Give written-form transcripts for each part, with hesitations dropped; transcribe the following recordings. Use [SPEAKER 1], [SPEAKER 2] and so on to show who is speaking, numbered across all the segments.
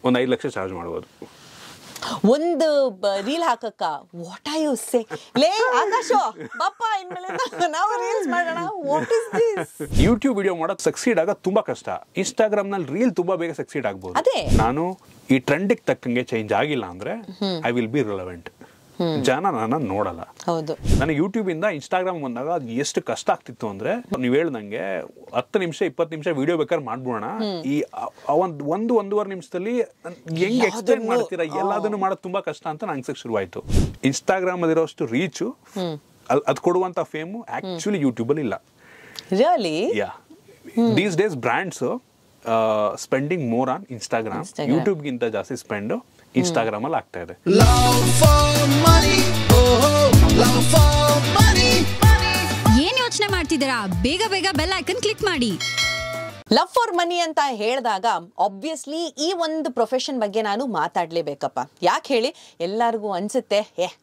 [SPEAKER 1] ಒಂದು 5 ಲಕ್ಷ ಚಾರ್ಜ್ ಮಾಡ್ಬೋದು.
[SPEAKER 2] ಒಂದು ರೀಲ್ ಹಾಕಕ್ಕ. What are you say? ಲೇ ಆಕಾಶ ಬಪ್ಪ, ಇನ್ಮೇಲೆ ನಾವು ರೀಲ್ಸ್ ಮಾಡೋಣ. What is this?
[SPEAKER 1] YouTube video ಮಾಡೋದು ಸಕ್ಸೀಡ್ ಆಗೋದು ತುಂಬಾ ಕಷ್ಟ. ಇನ್ಸ್ಟಾಗ್ರಾಮ್ ನಲ್ಲಿ ರೀಲ್ ತುಂಬಾ ಬೇಗ ಸಕ್ಸೀಡ್ ಆಗ್ಬೋದು. ನಾನು ಈ ಟ್ರೆಂಡಿಗೆ ತಕ್ಕಂಗೆ ಚೇಂಜ್ ಆಗಿಲ್ಲ ಅಂದ್ರೆ ಐ ವಿಲ್ ಬಿ ರಿಲೆವೆಂಟ್. ಜನ ನನ್ನ ನೋಡಲ್ಲ.
[SPEAKER 2] ಹೌದು.
[SPEAKER 1] ನನಗೆ ಯೂಟ್ಯೂಬ್ ಇಂದ ಇನ್ಸ್ಟಾಗ್ರಾಮ್ ಬಂದಾಗ ಅದು ಎಷ್ಟು ಕಷ್ಟ ಆಗ್ತಿತ್ತು ಅಂದ್ರೆ, ನೀವ್ ಹೇಳ್ದಂಗೆ 10 ನಿಮಿಷ 20 ನಿಮಿಷ ವಿಡಿಯೋ ಬೇಕಾದ್ರೆ ಮಾಡ್ಬೋಣ, ಈ ಒಂದೂವರೆ ನಿಮಿಷದಲ್ಲಿ ಹೆಂಗ್ ಎಕ್ಸ್ಪ್ಲೇನ್ ಮಾಡ್ತೀರಾ ಎಲ್ಲದನ್ನು ಮಾಡೋದು ತುಂಬಾ ಕಷ್ಟ ಅಂತ ನಂಗೆ ಶುರುವಾಯ್ತು. ಇನ್ಸ್ಟಾಗ್ರಾಮ್ ಅಲ್ಲಿರೋಷ್ಟು ರೀಚು, ಅದು ಕೊಡುವಂತ ಫೇಮು ಆಕ್ಚುಲಿ ಯೂಟ್ಯೂಬ್ ಅಲ್ಲಿ ಇಲ್ಲ.
[SPEAKER 2] Really?
[SPEAKER 1] Yeah. These days brands spending more on Instagram. YouTube ಗಿಂತ ಜಾಸ್ತಿ ಸ್ಪೆಂಡ್ ಇನ್ಸ್ಟಾಗ್ರಾಮ್ ಅಲ್ಲಿ ಆಗ್ತಾ ಇದೆ.
[SPEAKER 3] ಏನ್ ಯೋಚನೆ ಮಾಡ್ತಿದ್ದೀರಾ? ಬೇಗ ಬೇಗ ಬೆಲ್ ಐಕನ್ ಕ್ಲಿಕ್ ಮಾಡಿ.
[SPEAKER 2] ಲವ್ ಫಾರ್ ಮನಿ ಅಂತ ಹೇಳಿದಾಗ ಆಬ್ವಿಯಸ್ಲಿ ಈ ಒಂದು ಪ್ರೊಫೆಷನ್ ಬಗ್ಗೆ ನಾನು ಮಾತಾಡ್ಲೇಬೇಕಪ್ಪ. ಯಾಕೆ ಹೇಳಿ? ಎಲ್ಲರಿಗೂ ಅನ್ಸುತ್ತೆ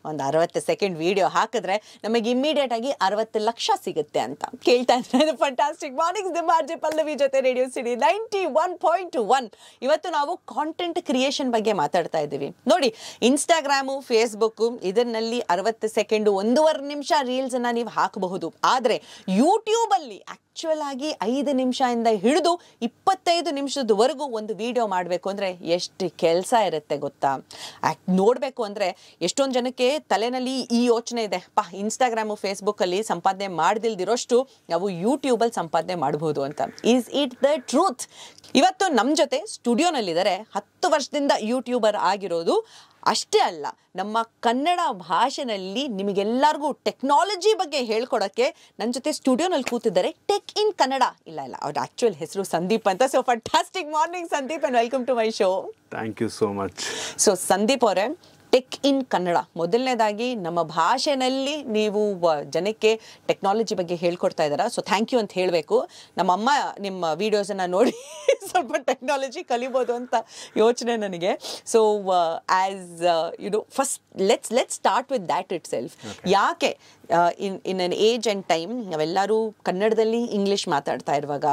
[SPEAKER 2] ಒಂದು 60 ಸೆಕೆಂಡ್ ವಿಡಿಯೋ ಹಾಕಿದ್ರೆ ನಮಗೆ ಇಮ್ಮಿಡಿಯೇಟ್ ಆಗಿ 60 ಲಕ್ಷ ಸಿಗುತ್ತೆ ಅಂತ. ಕೇಳ್ತಾ ಇದ್ರೆ fantastic mornings the RJ Pallavi ಜೊತೆ ರೇಡಿಯೋ ಸಿಟಿ 91.1. ಇವತ್ತು ನಾವು ಕಾಂಟೆಂಟ್ ಕ್ರಿಯೇಷನ್ ಬಗ್ಗೆ ಮಾತಾಡ್ತಾ ಇದ್ದೀವಿ. ನೋಡಿ, ಇನ್ಸ್ಟಾಗ್ರಾಮು, ಫೇಸ್ಬುಕ್ ಇದರಲ್ಲಿ 60 ಸೆಕೆಂಡ್ 1.5 ನಿಮಿಷ ರೀಲ್ಸ್ ಅನ್ನ ನೀವು ಹಾಕಬಹುದು. ಆದ್ರೆ ಯೂಟ್ಯೂಬ್ ಅಲ್ಲಿ ಆಕ್ಚುಯಲ್ ಆಗಿ 5 ನಿಮಿಷದಿಂದ ಹಿಡಿದು 25 ನಿಮಿಷದವರೆಗೂ ಒಂದು ವಿಡಿಯೋ ಮಾಡಬೇಕು ಅಂದ್ರೆ ಎಷ್ಟು ಕೆಲಸ ಇರುತ್ತೆ ಗೊತ್ತಾ? ನೋಡ್ಬೇಕು ಅಂದ್ರೆ ಎಷ್ಟೊಂದು ಜನಕ್ಕೆ ತಲೆನಲ್ಲಿ ಈ ಯೋಚನೆ ಇದೆ, ಇನ್ಸ್ಟಾಗ್ರಾಮು ಫೇಸ್ಬುಕ್ ಅಲ್ಲಿ ಸಂಪಾದನೆ ಮಾಡದಿಲ್ದಿರೋಷ್ಟು ನಾವು ಯೂಟ್ಯೂಬ್ ಅಲ್ಲಿ ಸಂಪಾದನೆ ಮಾಡಬಹುದು ಅಂತ. Is it the truth? ಇವತ್ತು ನಮ್ಮ ಜೊತೆ ಸ್ಟುಡಿಯೋನಲ್ಲಿದ್ದಾರೆ 10 ವರ್ಷದಿಂದ ಯೂಟ್ಯೂಬರ್ ಆಗಿರೋದು. ಅಷ್ಟೇ ಅಲ್ಲ, ನಮ್ಮ ಕನ್ನಡ ಭಾಷೆನಲ್ಲಿ ನಿಮಗೆಲ್ಲರಿಗೂ ಟೆಕ್ನಾಲಜಿ ಬಗ್ಗೆ ಹೇಳ್ಕೊಡಕ್ಕೆ ನನ್ನ ಜೊತೆ ಸ್ಟುಡಿಯೋನಲ್ಲಿ ಕೂತಿದ್ದಾರೆ ಟೆಕ್ ಇನ್ ಕನ್ನಡ. ಇಲ್ಲ ಅವ್ರ ಆಕ್ಚುಯಲ್ ಹೆಸರು ಸಂದೀಪ್ ಅಂತ. So fantastic morning Sandeep and welcome to my show.
[SPEAKER 1] Thank you so much.
[SPEAKER 2] So Sandeep ಅವರೇ, ಟೆಕ್ ಇನ್ ಕನ್ನಡ, ಮೊದಲನೇದಾಗಿ ನಮ್ಮ ಭಾಷೆನಲ್ಲಿ ನೀವು ಜನಕ್ಕೆ ಟೆಕ್ನಾಲಜಿ ಬಗ್ಗೆ ಹೇಳ್ಕೊಡ್ತಾ ಇದ್ದೀರಾ. ಸೊ ಥ್ಯಾಂಕ್ ಯು ಅಂತ ಹೇಳಬೇಕು. ನಮ್ಮಮ್ಮ ನಿಮ್ಮ ವಿಡಿಯೋಸನ್ನು ನೋಡಿ ಸ್ವಲ್ಪ ಟೆಕ್ನಾಲಜಿ ಕಲಿಬೋದು ಅಂತ ಯೋಚನೆ ನನಗೆ. So as first let's start with that it self. ಯಾಕೆ ಇನ್ ಅನ್ ಏಜ್ ಆ್ಯಂಡ್ ಟೈಮ್ ನಾವೆಲ್ಲರೂ ಕನ್ನಡದಲ್ಲಿ ಇಂಗ್ಲೀಷ್ ಮಾತಾಡ್ತಾ ಇರುವಾಗ,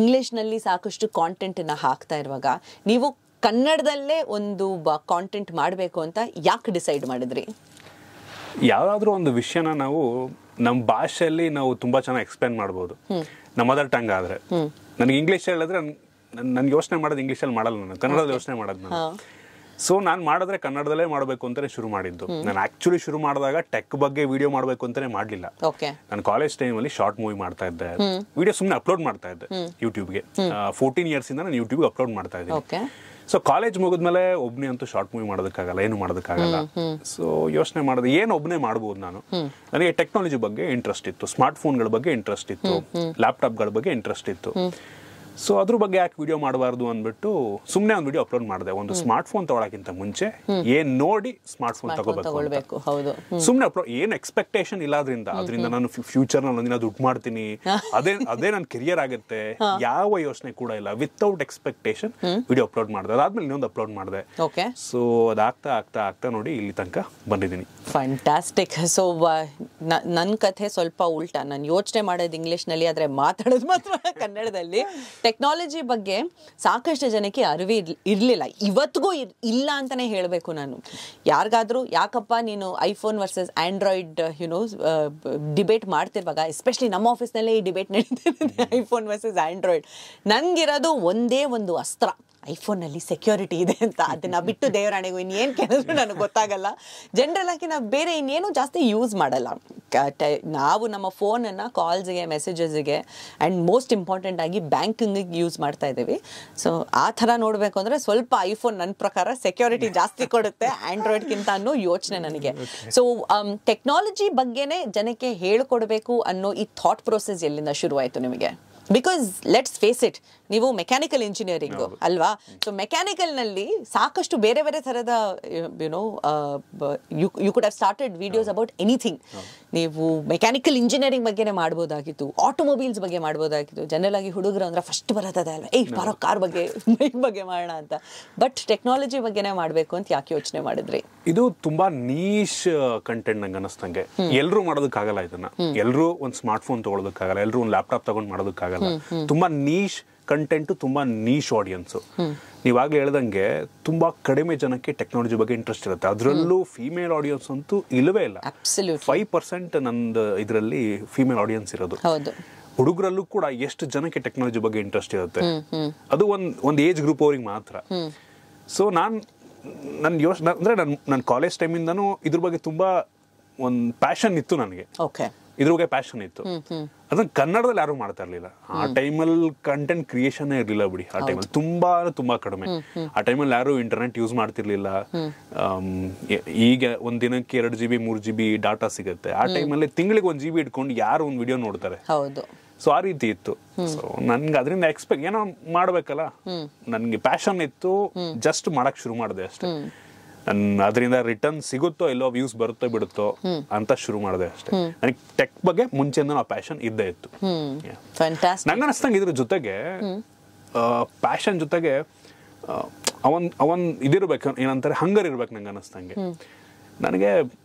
[SPEAKER 2] ಇಂಗ್ಲೀಷ್ನಲ್ಲಿ ಸಾಕಷ್ಟು ಕಾಂಟೆಂಟನ್ನು ಹಾಕ್ತಾ ಇರುವಾಗ, ನೀವು ಕನ್ನಡದಲ್ಲೇ ಒಂದು ಕಾಂಟೆಂಟ್ ಮಾಡಬೇಕು ಅಂತ ಯಾಕೆ ಡಿಸೈಡ್ ಮಾಡಿದ್ರಿ?
[SPEAKER 1] ಯಾವ್ದಾದ್ರು ಒಂದು ವಿಷಯನ ನಾವು ನಮ್ಮ ಭಾಷೆಯಲ್ಲಿ ನಾವು ತುಂಬಾ ಚೆನ್ನಾಗಿ ಎಕ್ಸ್ಪ್ಲೇನ್ ಮಾಡ್ಬೋದು. ನಮ್ಮ ಮದರ್ ಟಂಗ್ ಆದ್ರೆ, ನನಗೆ ಇಂಗ್ಲೀಷ್ ಹೇಳಿದ್ರೆ ನನ್ಗೆ ಯೋಚನೆ ಮಾಡೋದು ಇಂಗ್ಲೀಷಲ್ಲಿ ಮಾಡಲ್ಲ, ನಾನು ಕನ್ನಡದಲ್ಲಿ ಯೋಚನೆ ಮಾಡೋದು ನಾನು. ಸೊ ನಾನು ಮಾಡಿದ್ರೆ ಕನ್ನಡದಲ್ಲೇ ಮಾಡಬೇಕು ಅಂತಾನೆ ಶುರು ಮಾಡಿದ್ದು. ನಾನು ಆಕ್ಚುಲಿ ಶುರು ಮಾಡಿದಾಗ ಟೆಕ್ ಬಗ್ಗೆ ವಿಡಿಯೋ ಮಾಡಬೇಕು ಅಂತಾನೆ ಮಾಡ್ಲಿಲ್ಲ. ನಾನು ಕಾಲೇಜ್ ಟೈಮಲ್ಲಿ ಶಾರ್ಟ್ ಮೂವಿ ಮಾಡ್ತಾ ಇದ್ದೆ, ವಿಡಿಯೋ ಸುಮ್ಮನೆ ಅಪ್ಲೋಡ್ ಮಾಡ್ತಾ ಇದ್ದೆ ಯೂಟ್ಯೂಬ್ಗೆ. 14 ಇಯರ್ಸ್ ಇಂದ ನಾನು ಯೂಟ್ಯೂಬ್ಗೆ ಅಪ್ಲೋಡ್ ಮಾಡ್ತಾ ಇದ್ದೆ. ಸೊ ಕಾಲೇಜ್ ಮುಗಿದ್ಮೇಲೆ ಒಬ್ನೇ ಅಂತೂ ಶಾರ್ಟ್ ಮೂವಿ ಮಾಡೋದಕ್ಕಾಗಲ್ಲ, ಏನು ಮಾಡೋದಕ್ಕಾಗಲ್ಲ. ಸೊ ಯೋಚನೆ ಮಾಡಿದೆ ಏನು ಒಬ್ನೇ ಮಾಡ್ಬೋದು ನಾನು. ನನಗೆ ಟೆಕ್ನಾಲಜಿ ಬಗ್ಗೆ ಇಂಟ್ರೆಸ್ಟ್ ಇತ್ತು, ಸ್ಮಾರ್ಟ್ ಫೋನ್ಗಳ ಬಗ್ಗೆ ಇಂಟ್ರೆಸ್ಟ್ ಇತ್ತು, ಲ್ಯಾಪ್ಟಾಪ್ಗಳ ಬಗ್ಗೆ ಇಂಟ್ರೆಸ್ಟ್ ಇತ್ತು. ಸೊ ಅದ್ರ ಬಗ್ಗೆ ಯಾಕೆ ವಿಡಿಯೋ ಮಾಡಬಾರ್ದು ಅಂದ್ಬಿಟ್ಟು ಸುಮ್ಮನೆ ಒಂದು ವಿಡಿಯೋ ಅಪ್ಲೋಡ್ ಮಾಡಿದೆ. ಒಂದು ಸ್ಮಾರ್ಟ್ ಫೋನ್ ತಗೊಳಕ್ಕಿಂತ ಮುಂಚೆ ಏನ್ ನೋಡಿ ಸ್ಮಾರ್ಟ್ ಫೋನ್ ತಗೋಬೇಕು, ಸುಮ್ಮನೆ ಅಪ್ಲೋಡ್, ಏನ್ ಎಕ್ಸ್ಪೆಕ್ಟೇಷನ್ ಇಲ್ಲ ಅದರಿಂದ ನಾನು ಫ್ಯೂಚರ್ ನಲ್ಲಿ ಒಂದಿನ ದುಡ್ಡು ಮಾಡ್ತೀನಿ, ಅದೇ ನನ್ನ ಕೆರಿಯರ್ ಆಗುತ್ತೆ, ಯಾವ ಯೋಚನೆ ಕೂಡ ಇಲ್ಲ. ವಿತೌಟ್ ಎಕ್ಸ್ಪೆಕ್ಟೇಷನ್ ವಿಡಿಯೋ ಅಪ್ಲೋಡ್ ಮಾಡಿದೆ. ಅದಾದ್ಮೇಲೆ ಇನ್ನೊಂದು ಅಪ್ಲೋಡ್ ಮಾಡಿದೆ. ಸೊ ಅದಾಗ್ತಾ ಆಗ್ತಾ ಆಗ್ತಾ ನೋಡಿ ಇಲ್ಲಿ ತನಕ ಬಂದಿದ್ದೀನಿ.
[SPEAKER 2] ಫ್ಯಾಂಟಾಸ್ಟಿಕ್. ಸೊ ನನ್ನ ಕಥೆ ಸ್ವಲ್ಪ ಉಲ್ಟಾ. ನಾನು ಯೋಚನೆ ಮಾಡೋದು ಇಂಗ್ಲಿಷ್ನಲ್ಲಿ, ಆದರೆ ಮಾತಾಡೋದು ಮಾತ್ರ ಕನ್ನಡದಲ್ಲಿ. ಟೆಕ್ನಾಲಜಿ ಬಗ್ಗೆ ಸಾಕಷ್ಟು ಜನಕ್ಕೆ ಅರಿವು ಇರಲಿಲ್ಲ, ಇವತ್ತಿಗೂ ಇಲ್ಲ ಅಂತಾನೆ ಹೇಳಬೇಕು ನಾನು. ಯಾರಿಗಾದ್ರೂ ಯಾಕಪ್ಪ ನೀನು ಐಫೋನ್ ವರ್ಸಸ್ ಆಂಡ್ರಾಯ್ಡ್ ಡಿಬೇಟ್ ಮಾಡ್ತಿರುವಾಗ, ಎಸ್ಪೆಷಲಿ ನಮ್ಮ ಆಫೀಸ್ನಲ್ಲೇ ಈ ಡಿಬೇಟ್ ನಡೀತಿರುತ್ತೆ, ಐಫೋನ್ ವರ್ಸಸ್ ಆಂಡ್ರಾಯ್ಡ್. ನನಗಿರೋದು ಒಂದೇ ಒಂದು ಅಸ್ತ್ರ, ಐಫೋನಲ್ಲಿ ಸೆಕ್ಯೂರಿಟಿ ಇದೆ ಅಂತ. ಅದನ್ನ ಬಿಟ್ಟು ದೇವರಾಣೆಗೂ ಇನ್ನೇನು ಕೇಳಿದ್ರು ನನಗೆ ಗೊತ್ತಾಗಲ್ಲ. ಜನರಲ್ ಆಗಿ ನಾವು ಬೇರೆ ಇನ್ನೇನು ಜಾಸ್ತಿ ಯೂಸ್ ಮಾಡಲ್ಲ. ನಾವು ನಮ್ಮ ಫೋನನ್ನು ಕಾಲ್ಸ್ಗೆ, ಮೆಸೇಜಸ್ಗೆ ಆ್ಯಂಡ್ ಮೋಸ್ಟ್ ಇಂಪಾರ್ಟೆಂಟ್ ಆಗಿ ಬ್ಯಾಂಕಿಂಗಿಗೆ ಯೂಸ್ ಮಾಡ್ತಾ ಇದ್ದೀವಿ. ಸೊ ಆ ಥರ ನೋಡಬೇಕು ಅಂದರೆ ಸ್ವಲ್ಪ ಐಫೋನ್ ನನ್ನ ಪ್ರಕಾರ ಸೆಕ್ಯೂರಿಟಿ ಜಾಸ್ತಿ ಕೊಡುತ್ತೆ ಆಂಡ್ರಾಯ್ಡ್ಗಿಂತ ಅನ್ನೋ ಯೋಚನೆ ನನಗೆ. ಸೊ ಟೆಕ್ನಾಲಜಿ ಬಗ್ಗೆನೇ ಜನಕ್ಕೆ ಹೇಳ್ಕೊಡ್ಬೇಕು ಅನ್ನೋ ಈ ಥಾಟ್ ಪ್ರೊಸೆಸ್ ಎಲ್ಲಿಂದ ಶುರುವಾಯಿತು ನಿಮಗೆ? ಬಿಕಾಸ್ ಲೆಟ್ಸ್ ಫೇಸ್ ಇಟ್, ನೀವು ಮೆಕ್ಯಾನಿಕಲ್ ಇಂಜಿನಿಯರಿಂಗು ಅಲ್ವಾ? ಸೊ ಮೆಕ್ಯಾನಿಕಲ್ನಲ್ಲಿ ಸಾಕಷ್ಟು ಬೇರೆ ಬೇರೆ ಥರದ you could have started videos about anything. ನೀವು ಮೆಕ್ಯಾನಿಕಲ್ ಇಂಜಿನಿಯರಿಂಗ್ ಬಗ್ಗೆನೇ ಮಾಡ್ಬೋದಾಗಿತ್ತು, ಆಟೋಮೊಬೈಲ್ಸ್ ಬಗ್ಗೆ ಮಾಡ್ಬೋದಾಗಿತ್ತು. ಜನರಲ್ ಆಗಿ ಹುಡುಗರು ಅಂದ್ರೆ ಫಸ್ಟ್ ಬರೋದೇ ಅಲ್ವಾ, ಬರೋ ಕಾರ್ ಬಗ್ಗೆ, ಬೈಕ್ ಬಗ್ಗೆ ಮಾಡೋಣ ಅಂತ. ಬಟ್ ಟೆಕ್ನಾಲಜಿ ಬಗ್ಗೆನೇ ಮಾಡಬೇಕು ಅಂತ ಯಾಕೆ ಯೋಚನೆ ಮಾಡಿದ್ರಿ?
[SPEAKER 1] ಇದು ತುಂಬಾ ನೀಶ್ ಕಂಟೆಂಟ್ ನಂಗೆ ಅನ್ನಿಸ್ತಂಗೆ. ಎಲ್ಲರೂ ಮಾಡೋದಕ್ಕಾಗಲ್ಲ ಇದನ್ನ, ಎಲ್ಲರೂ ಒಂದು ಸ್ಮಾರ್ಟ್ ಫೋನ್ ತಗೊಳ್ಳೋದಕ್ಕಾಗಲ್ಲ, ಎಲ್ಲರೂ ಒಂದು ಲ್ಯಾಪ್ಟಾಪ್ ತಗೊಂಡು ಮಾಡೋದಕ್ಕಾಗಲ್ಲ. ತುಂಬಾ ನೀಶ್ ಕಂಟೆಂಟ್ ತುಂಬಾ ನೀಶ್ ಆಡಿಯನ್ಸ್. ನೀವಾಗ್ಲೇ ಹೇಳ್ದಂಗೆ ತುಂಬಾ ಕಡಿಮೆ ಜನಕ್ಕೆ ಟೆಕ್ನಾಲಜಿ ಬಗ್ಗೆ ಇಂಟ್ರೆಸ್ಟ್ ಇರುತ್ತೆ. ಅದರಲ್ಲೂ ಫಿಮೇಲ್ ಆಡಿಯನ್ಸ್ ಅಂತೂ ಇಲ್ಲವೇ ಇಲ್ಲ. 5% ನಂದು ಇದರಲ್ಲಿ ಫಿಮೇಲ್ ಆಡಿಯನ್ಸ್ ಇರೋದು. ಹುಡುಗರಲ್ಲೂ ಕೂಡ ಎಷ್ಟು ಜನಕ್ಕೆ ಟೆಕ್ನಾಲಜಿ ಬಗ್ಗೆ ಇಂಟ್ರೆಸ್ಟ್ ಇರುತ್ತೆ, ಅದು ಒಂದು ಏಜ್ ಗ್ರೂಪ್ ಅವ್ರಿಗೆ ಮಾತ್ರ. ಸೊ ನನ್ನ ಯೋಚನೆ ಅಂದ್ರೆ ನನ್ನ ಕಾಲೇಜ್ ಟೈಮಿಂದನೂ ಇದ್ರ ಬಗ್ಗೆ ತುಂಬಾ ಒಂದು ಪ್ಯಾಷನ್ ಇತ್ತು ನನಗೆ. ಇದ್ರ ಬಗ್ಗೆ ಪ್ಯಾಷನ್ ಇತ್ತು. ಅದನ್ನ ಕನ್ನಡದಲ್ಲಿ ಯಾರು ಮಾಡ್ತಾ ಇರ್ಲಿಲ್ಲ ಆ ಟೈಮಲ್ಲಿ. ಕಂಟೆಂಟ್ ಕ್ರಿಯೇಷನ್ ಇರ್ಲಿಲ್ಲ ಬಿಡಿ ಆ ಟೈಮಲ್ಲಿ, ತುಂಬಾ ಕಡಿಮೆ. ಆ ಟೈಮಲ್ಲಿ ಯಾರು ಇಂಟರ್ನೆಟ್ ಯೂಸ್ ಮಾಡ್ತಿರ್ಲಿಲ್ಲ. ಈಗ ಒಂದ್ ದಿನಕ್ಕೆ 2 GB 3 GB ಡಾಟಾ ಸಿಗುತ್ತೆ. ಆ ಟೈಮಲ್ಲಿ ತಿಂಗಳಿಗೆ 1 GB ಇಟ್ಕೊಂಡು ಯಾರು ಒಂದು ವಿಡಿಯೋ ನೋಡ್ತಾರೆ. ಸೊ ಆ ರೀತಿ ಇತ್ತು. ಸೊ ನನ್ಗೆ ಅದರಿಂದ ಏನೋ ಮಾಡ್ಬೇಕಲ್ಲ, ನನ್ಗೆ ಪ್ಯಾಷನ್ ಇತ್ತು. ಜಸ್ಟ್ ಮಾಡಕ್ ಶುರು ಮಾಡಿದೆ ಅಷ್ಟೇ. ಅದರಿಂದ ರಿಟರ್ನ್ ಸಿಗುತ್ತೋ ಇಲ್ಲೋ, ವ್ಯೂಸ್ ಬರುತ್ತೋ ಬಿಡುತ್ತೋ ಅಂತ ಶುರು ಮಾಡಿದೆ ಅಷ್ಟೇ. ನನಗೆ ಟೆಕ್ ಬಗ್ಗೆ ಮುಂಚೆಯಿಂದ ಆ ಪ್ಯಾಷನ್ ಇದ್ದೇ ಇತ್ತು. ನಂಗೆ ಅನಿಸ್ತಂಗೆ ಇದ್ರ ಜೊತೆಗೆ ಪ್ಯಾಷನ್ ಜೊತೆಗೆ ಅವನ್ ಇದಿರ್ಬೇಕು, ಏನಂತಾರೆ ಹಂಗರ್ ಇರ್ಬೇಕು ನಂಗೆ ಅನಿಸ್ತಂಗೆ. ನನಗೆ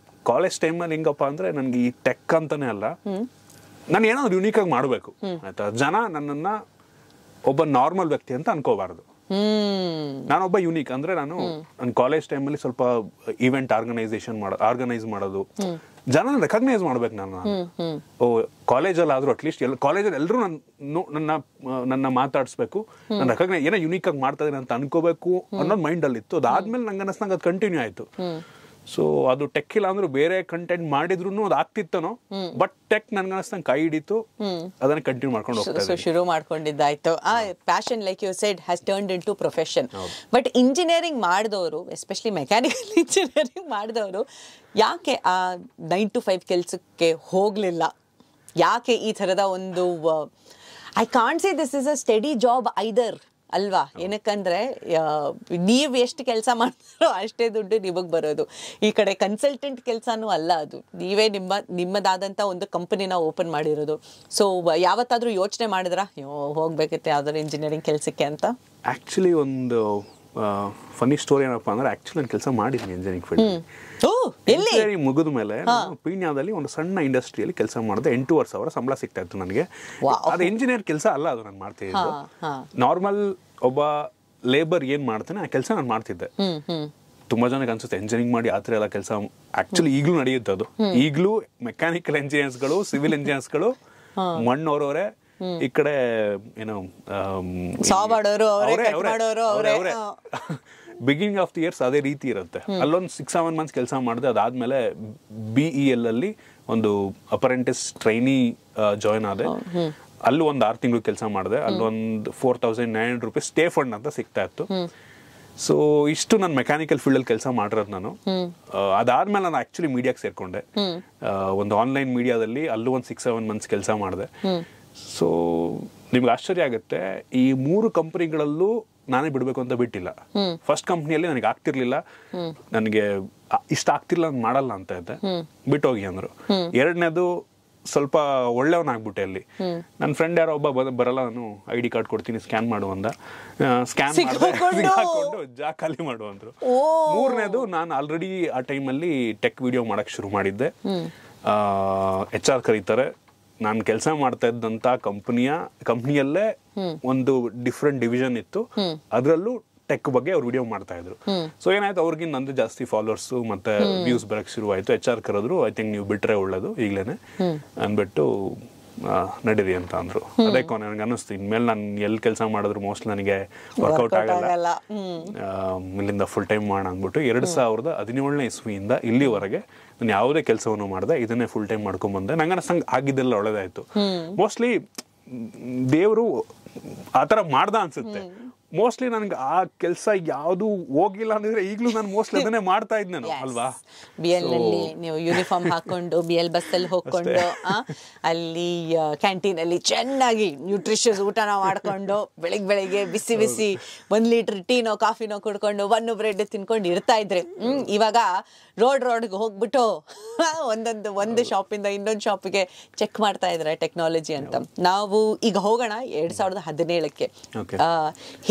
[SPEAKER 1] ಕಾಲೇಜ್ ಟೈಮಲ್ಲಿ ಹೆಂಗಪ್ಪ ಅಂದ್ರೆ ನನ್ಗೆ ಈ ಟೆಕ್ ಅಂತಾನೆ ಅಲ್ಲ, ನಾನು ಏನಾದ್ರು ಯುನೀಕ್ ಆಗಿ ಮಾಡ್ಬೇಕು ಆಯ್ತಾ. ಜನ ನನ್ನನ್ನ ಒಬ್ಬ ನಾರ್ಮಲ್ ವ್ಯಕ್ತಿ ಅಂತ ಅನ್ಕೋಬಾರ್ದು. ನಾನೊಬ್ಬ ಯೂನಿಕ್ ಅಂದ್ರೆ ನನ್ನ ಕಾಲೇಜ್ ಟೈಮಲ್ಲಿ ಸ್ವಲ್ಪ ಇವೆಂಟ್ ಆರ್ಗನೈಸ್ ಮಾಡೋದು, ಜನ ರೆಕಗ್ನೈಸ್ ಮಾಡ್ಬೇಕು ನಾನು. ಓ ಕಾಲೇಜಲ್ಲಿ ಆದ್ರೂ ಅಟ್ಲೀಸ್ಟ್ ಕಾಲೇಜಲ್ಲಿ ಎಲ್ಲರೂ ನನ್ನ ಮಾತಾಡಿಸ್ಬೇಕು, ನಾನು ರೆಕಗ್ನೈಸ್ ಏನೋ ಯುನೀಕ್ ಆಗಿ ಮಾಡ್ತಾ ಇದೀನಿ ಅಂತ ಅನ್ಕೋಬೇಕು ಅನ್ನೋದು ಮೈಂಡ್ ಅಲ್ಲಿ ಇತ್ತು. ಅದಾದ್ಮೇಲೆ ನಂಗೆ ಅನಿಸ್ದಂಗೆ ಅದು ಕಂಟಿನ್ಯೂ ಆಯ್ತು. ಸೊ ಅದು ಟೆಕ್ ಇಲ್ಲ ಅಂದ್ರೂ ಬೇರೆ ಕಂಟೆಂಟ್ ಮಾಡಿದ್ರು ಅದು ಆಗ್ತಿತ್ತನೋ, ಬಟ್ ಟೆಕ್ ನನ್ಗೆ ಅನಿಸ್ತಂಗೆ ಕೈ ಹಿಡಿತು, ಅದನ್ನ ಕಂಟಿನ್ಯೂ ಮಾಡ್ಕೊಂಡು ಹೋಗ್ತಾ
[SPEAKER 2] ಶುರು ಮಾಡ್ಕೊಂಡಿದ್ದಾಯ್ತು. ಆ passion like you said has turned into profession. But engineering ಮಾಡಿದವರು, ಎಸ್ಪೆಷಲಿ ಮೆಕ್ಯಾನಿಕಲ್ ಇಂಜಿನಿಯರಿಂಗ್ ಮಾಡಿದವರು ಯಾಕೆ ಆ 9 to 5 ಕೆಲಸಕ್ಕೆ ಹೋಗ್ಲಿಲ್ಲ? ಯಾಕೆ ಈ ಥರದ ಒಂದು I can't say this is a study job either ಅಲ್ವಾ? ಏನಕ್ಕಂದ್ರೆ ನೀವು ಎಷ್ಟು ಕೆಲಸ ಮಾಡ್ತಾರೋ ಅಷ್ಟೇ ದುಡ್ಡು ನಿಮಗೆ ಬರೋದು. ಈ ಕಡೆ ಕನ್ಸಲ್ಟೆಂಟ್ ಕೆಲಸನೂ ಅಲ್ಲ ಅದು, ನೀವೇ ನಿಮ್ಮದಾದಂಥ ಒಂದು ಕಂಪನಿನ ಓಪನ್ ಮಾಡಿರೋದು. ಸೊ ಯಾವತ್ತಾದ್ರೂ ಯೋಚನೆ ಮಾಡಿದ್ರಾ ಹೋಗ್ಬೇಕಿತ್ತೆ ಯಾವ್ದಾದ್ರು ಇಂಜಿನಿಯರಿಂಗ್ ಕೆಲಸಕ್ಕೆ ಅಂತ?
[SPEAKER 1] ಆಕ್ಚುಲಿ ಒಂದು ಫನಿ ಸ್ಟೋರಿ ಏನಪ್ಪ ಅಂದ್ರೆ, ಆಕ್ಚುಲಿ ನಾನು ಕೆಲಸ ಮಾಡಿದ್ದೀನಿ ಇಂಜಿನಿಯರಿಂಗ್ ಫೀಲ್ಡ್. ಇಂಜಿನಿಯರಿಂಗ್ ಮುಗಿದ ಮೇಲೆ ಪೀಣ್ಯದಲ್ಲಿ ಒಂದು ಸಣ್ಣ ಇಂಡಸ್ಟ್ರಿಯಲ್ಲಿ ಕೆಲಸ ಮಾಡಿದೆ. 8,500 ಸಂಬಳ ಸಿಗ್ತಾ ಇತ್ತು ನನಗೆ. ಅದು ಇಂಜಿನಿಯರ್ ಕೆಲಸ ಅಲ್ಲ, ಅದು ನಾನು ಮಾಡ್ತಿದ್ದೆ. ನಾರ್ಮಲ್ ಒಬ್ಬ ಲೇಬರ್ ಏನ್ ಮಾಡ್ತಾನೆ ಆ ಕೆಲಸ ನಾನು ಮಾಡ್ತಿದ್ದೆ. ತುಂಬಾ ಜನಕ್ಕೆ ಅನ್ಸುತ್ತೆ ಇಂಜಿನಿಯರಿಂಗ್ ಮಾಡಿ ಆತರ ಎಲ್ಲ ಕೆಲಸ. ಆಕ್ಚುಲಿ ಈಗಲೂ ನಡೆಯುತ್ತೆ ಅದು. ಈಗಲೂ ಮೆಕ್ಯಾನಿಕಲ್ ಇಂಜಿನಿಯರ್ಸ್ಗಳು, ಸಿವಿಲ್ ಇಂಜಿನಿಯರ್ಸ್ಗಳು ಮಣ್ಣವರವರೇ, ಈ ಕಡೆ ಏನೋ ಬಿಗಿನಿಂಗ್ ಆಫ್ ದಿ ಇಯರ್ಸ್ ಅದೇ ರೀತಿ ಇರುತ್ತೆ. ಅಲ್ಲೊಂದು 6-7 months ಕೆಲಸ ಮಾಡಿದೆ. ಅದಾದ್ಮೇಲೆ BEL ಅಲ್ಲಿ ಒಂದು ಅಪರೆಂಟಿಸ್ ಟ್ರೈನಿ ಜಾಯ್ನ್ ಆದೆ. ಅಲ್ಲೂ ಒಂದು 6 ತಿಂಗಳು ಕೆಲಸ ಮಾಡಿದೆ. ಅಲ್ಲೊಂದು 4,900 ರೂಪೀಸ್ ಸ್ಟೇ ಫಂಡ್ ಅಂತ ಸಿಗ್ತಾ ಇತ್ತು. ಸೊ ಇಷ್ಟು ನಾನು ಮೆಕ್ಯಾನಿಕಲ್ ಫೀಲ್ಡ್ ಅಲ್ಲಿ ಕೆಲಸ ಮಾಡಿರೋದು ನಾನು. ಅದಾದ್ಮೇಲೆ ನಾನು ಆಕ್ಚುಲಿ ಮೀಡಿಯಾಕ್ಕೆ ಸೇರ್ಕೊಂಡೆ. ಒಂದು ಆನ್ಲೈನ್ ಮೀಡಿಯಾದಲ್ಲಿ ಅಲ್ಲೂ ಒಂದು 6-7 months ಕೆಲಸ ಮಾಡಿದೆ. ಸೊ ನಿಮ್ಗೆ ಆಶ್ಚರ್ಯ ಆಗುತ್ತೆ, ಈ 3 ಕಂಪನಿಗಳಲ್ಲೂ ನಾನೇ ಬಿಡ್ಬೇಕು ಅಂತ ಬಿಟ್ಟಿಲ್ಲ. ಫಸ್ಟ್ ಕಂಪ್ನಿಯಲ್ಲಿ ನನಗೆ ಆಗ್ತಿರ್ಲಿಲ್ಲ, ನನಗೆ ಇಷ್ಟ ಆಗ್ತಿರ್ಲಿಲ್ಲ, ಮಾಡಲ್ಲ ಅಂತ ಇದ್ದೆ, ಬಿಟ್ಟೋಗಿ ಅಂದ್ರು. ಎರಡನೇದು ಸ್ವಲ್ಪ ಒಳ್ಳೆಯವನಾಗ್ಬಿಟ್ಟೆ. ಅಲ್ಲಿ ನನ್ನ ಫ್ರೆಂಡ್ ಯಾರೋ ಒಬ್ಬ ಬರಲ್ಲ, ನಾನು ID ಕಾರ್ಡ್ ಕೊಡ್ತೀನಿ ಸ್ಕ್ಯಾನ್ ಮಾಡು ಅಂದ. ಸ್ಕ್ಯಾನ್ ಮಾಡಿಕೊಂಡು ಖಾಲಿ ಮಾಡು ಅಂದ್ರು. ಮೂರನೇದು, ನಾನು ಆಲ್ರೆಡಿ ಆ ಟೈಮಲ್ಲಿ ಟೆಕ್ ವಿಡಿಯೋ ಮಾಡಕ್ ಶುರು ಮಾಡಿದ್ದೆ. HR ಕರೀತಾರೆ. ನಾನು ಕೆಲಸ ಮಾಡ್ತಾ ಇದ್ದಂತ ಕಂಪ್ನಿಯಲ್ಲೇ ಒಂದು ಡಿಫ್ರೆಂಟ್ ಡಿವಿಷನ್ ಇತ್ತು, ಅದರಲ್ಲೂ ಟೆಕ್ ಬಗ್ಗೆ ಅವ್ರು ವಿಡಿಯೋ ಮಾಡ್ತಾ ಇದ್ರು. ಸೊ ಏನಾಯ್ತು, ಅವ್ರಿಗಿಂತ ನಂದು ಜಾಸ್ತಿ ಫಾಲೋವರ್ಸ್ ಮತ್ತೆ ವ್ಯೂಸ್ ಬರಕ್ ಶುರು ಆಯ್ತು. HR ಕರೆದ್ರು, ಐ ಥಿಂಕ್ ನೀವು ಬಿಟ್ರೆ ಒಳ್ಳೇದು ಈಗ್ಲೇನೆ ಅನ್ಬಿಟ್ಟು ನಡೀರಿ ಅಂತ ಅಂದ್ರು. ಅದೇ ನನಗೆ ಅನ್ನಿಸ್ತು, ಇನ್ಮೇಲೆ ನಾನು ಎಲ್ಲಿ ಕೆಲಸ ಮಾಡಿದ್ರು ಮೋಸ್ಟ್ಲಿ ನನಗೆ ವರ್ಕೌಟ್ ಆಗಲ್ಲ, ಇಲ್ಲಿಂದ ಫುಲ್ ಟೈಮ್ ಮಾಡೋಣ ಅಂದ್ಬಿಟ್ಟು 2017ನೇ ಇಸ್ವಿಯಿಂದ ಇಲ್ಲಿವರೆಗೆ ನಾನು ಯಾವುದೇ ಕೆಲಸವನ್ನು ಮಾಡಿದೆ, ಇದನ್ನೇ ಫುಲ್ ಟೈಮ್ ಮಾಡ್ಕೊಂಡ್ ಬಂದೆ. ನಂಗೆ ಅನ್ಸಂಗ್ ಆಗಿದ್ದೆಲ್ಲ ಒಳ್ಳೇದಾಯ್ತು. ಮೋಸ್ಟ್ಲಿ ದೇವರು ಆತರ ಮಾಡ್ದ ಅನ್ಸುತ್ತೆ. ಮೋಸ್ಟ್ಲಿ ನನ್ಗೆ ಆ ಕೆಲಸ ಯಾವ್ದು ಹೋಗಿಲ್ಲ ಅಂದ್ರೆ ಈಗಲೂ ನಾನು ಮೋಸ್ಟ್ಲಿ ಅದನ್ನೇ ಮಾಡ್ತಾ ಇದ್ನೇನು ಅಲ್ವಾ.
[SPEAKER 2] BL ನಲ್ಲಿ ನೀವು ಯೂನಿಫಾರ್ಮ್ ಹಾಕೊಂಡು BL ಬಸ್ಸಲ್ಲಿ ಹೋಗ್ಕೊಂಡು ಅಲ್ಲಿ ಕ್ಯಾಂಟೀನ್ ಅಲ್ಲಿ ಚೆನ್ನಾಗಿ ನ್ಯೂಟ್ರಿಷಿಯಸ್ ಊಟನ ಮಾಡ್ಕೊಂಡು ಬೆಳಿಗ್ಗೆ ಬಿಸಿ 1 ಲೀಟರ್ ಟೀನೋ ಕಾಫಿನೋ ಕುಡ್ಕೊಂಡು 1 ಬ್ರೆಡ್ ತಿನ್ಕೊಂಡು ಇರ್ತಾ ಇದ್ರಿ. ಇವಾಗ ರೋಡ್ಗೆ ಹೋಗ್ಬಿಟ್ಟು ಒಂದು ಶಾಪಿಂದ ಇನ್ನೊಂದು ಶಾಪಿಗೆ ಚೆಕ್ ಮಾಡ್ತಾ ಇದ್ರೆ ಟೆಕ್ನಾಲಜಿ ಅಂತ. ನಾವು ಈಗ ಹೋಗೋಣ 2017ಕ್ಕೆ.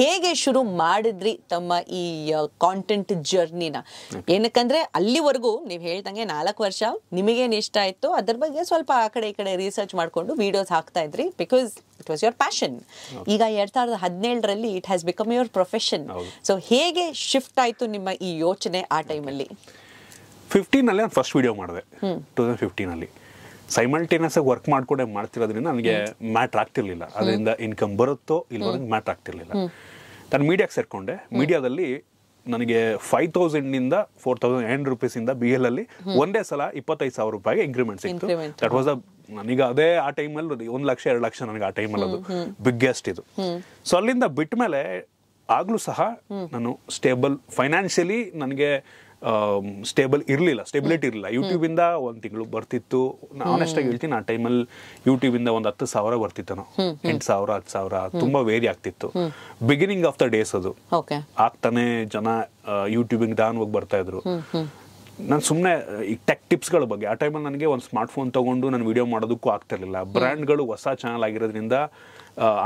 [SPEAKER 2] ಹೇಗೆ ಶುರು ಮಾಡಿದ್ರಿ ತಮ್ಮ ಈ ಕಾಂಟೆಂಟ್ ಜರ್ನಿನ? ಏನಕ್ಕಂದ್ರೆ ಅಲ್ಲಿವರೆಗೂ ನೀವು ಹೇಳ್ದಂಗೆ 4 ವರ್ಷ ನಿಮಗೇನು ಇಷ್ಟ ಆಯ್ತು ಅದ್ರ ಬಗ್ಗೆ ಸ್ವಲ್ಪ ಆ ಕಡೆ ಈ ಕಡೆ ರಿಸರ್ಚ್ ಮಾಡ್ಕೊಂಡು ವಿಡಿಯೋಸ್ ಹಾಕ್ತಾ ಇದ್ರಿ, because it was your passion. ಈಗ 2017ರಲ್ಲಿ it has become your profession. So ಹೇಗೆ ಶಿಫ್ಟ್ ಆಯ್ತು ನಿಮ್ಮ ಈ ಯೋಚನೆ ಆ ಟೈಮಲ್ಲಿ?
[SPEAKER 1] 15 ನಾನು ಫಸ್ಟ್ ವಿಡಿಯೋ ಮಾಡಿದೆ 2015 ಸೈಮಲ್ಟೇನಿಯಸ್ ಆಗಿ ವರ್ಕ್ ಮಾಡ್ಕೊಂಡೆ ಮಾಡ್ತಿರೋದ್ರಿಂದ ನನಗೆ ಮ್ಯಾಟ್ರ್ ಆಗ್ತಿರ್ಲಿಲ್ಲ, ಅದರಿಂದ ಇನ್ಕಮ್ ಬರುತ್ತೋ ಇಲ್ವರೆಗೆ ಮ್ಯಾಟ್ರ್ ಆಗ್ತಿರ್ಲಿಲ್ಲ. ನಾನು ಮೀಡಿಯಾಕ್ಕೆ ಸೇರ್ಕೊಂಡೆ. ಮೀಡಿಯಾದಲ್ಲಿ ನನಗೆ 5,000 4,800 ರೂಪೀಸಿಂದ BL ಅಲ್ಲಿ ಒಂದೇ ಸಲ 25,000 ರೂಪಾಯಿಗೆ ಇಂಕ್ರಿಮೆಂಟ್ ಸಿಕ್ತು. ದಟ್ ವಾಸ್ ನನಗೆ ಅದೇ ಆ ಟೈಮಲ್ಲಿ 1 ಲಕ್ಷ 2 ಲಕ್ಷ ನನಗೆ ಆ ಟೈಮಲ್ಲಿ ಅದು ಬಿಗ್ಗೆಸ್ಟ್ ಇದು. ಸೊ ಅಲ್ಲಿಂದ ಬಿಟ್ಟ ಮೇಲೆ ಆಗ್ಲೂ ಸಹ ನಾನು ಸ್ಟೇಬಲ್ ಫೈನಾನ್ಷಿಯಲಿ ನನಗೆ ಸ್ಟೇಬಲ್ ಇರಲಿಲ್ಲ, ಸ್ಟೆಬಿಲಿಟಿ ಇರಲಿಲ್ಲ. ಯೂಟ್ಯೂಬಿಂದ 1 ತಿಂಗಳು ಬರ್ತಿತ್ತು. ಆನೆಸ್ಟ್ ಆಗಿ ಹೇಳ್ತೀನಿ, ಆ ಟೈಮಲ್ಲಿ ಯೂಟ್ಯೂಬಿಂದ ಒಂದು 10,000 ಬರ್ತಿತ್ತು, 8,000 10,000 ತುಂಬಾ ವೇರಿ ಆಗ್ತಿತ್ತು. ಬಿಗಿನಿಂಗ್ ಆಫ್ ದ ಡೇಸ್ ಅದು ಆಗ್ತಾನೆ ಜನ ಯೂಟ್ಯೂಬಿಂಗ್ ದಾನವಾಗಿ ಬರ್ತಾ ಇದ್ರು. ನಾನು ಸುಮ್ಮನೆ ಈ ಟೆಕ್ ಟಿಪ್ಸ್ಗಳ ಬಗ್ಗೆ ಆ ಟೈಮಲ್ಲಿ ನನಗೆ ಒಂದು ಸ್ಮಾರ್ಟ್ ಫೋನ್ ತಗೊಂಡು ನಾನು ವಿಡಿಯೋ ಮಾಡೋದಕ್ಕೂ ಆಗ್ತಿರ್ಲಿಲ್ಲ. ಬ್ರ್ಯಾಂಡ್ಗಳು ಹೊಸ ಚಾನಲ್ ಆಗಿರೋದ್ರಿಂದ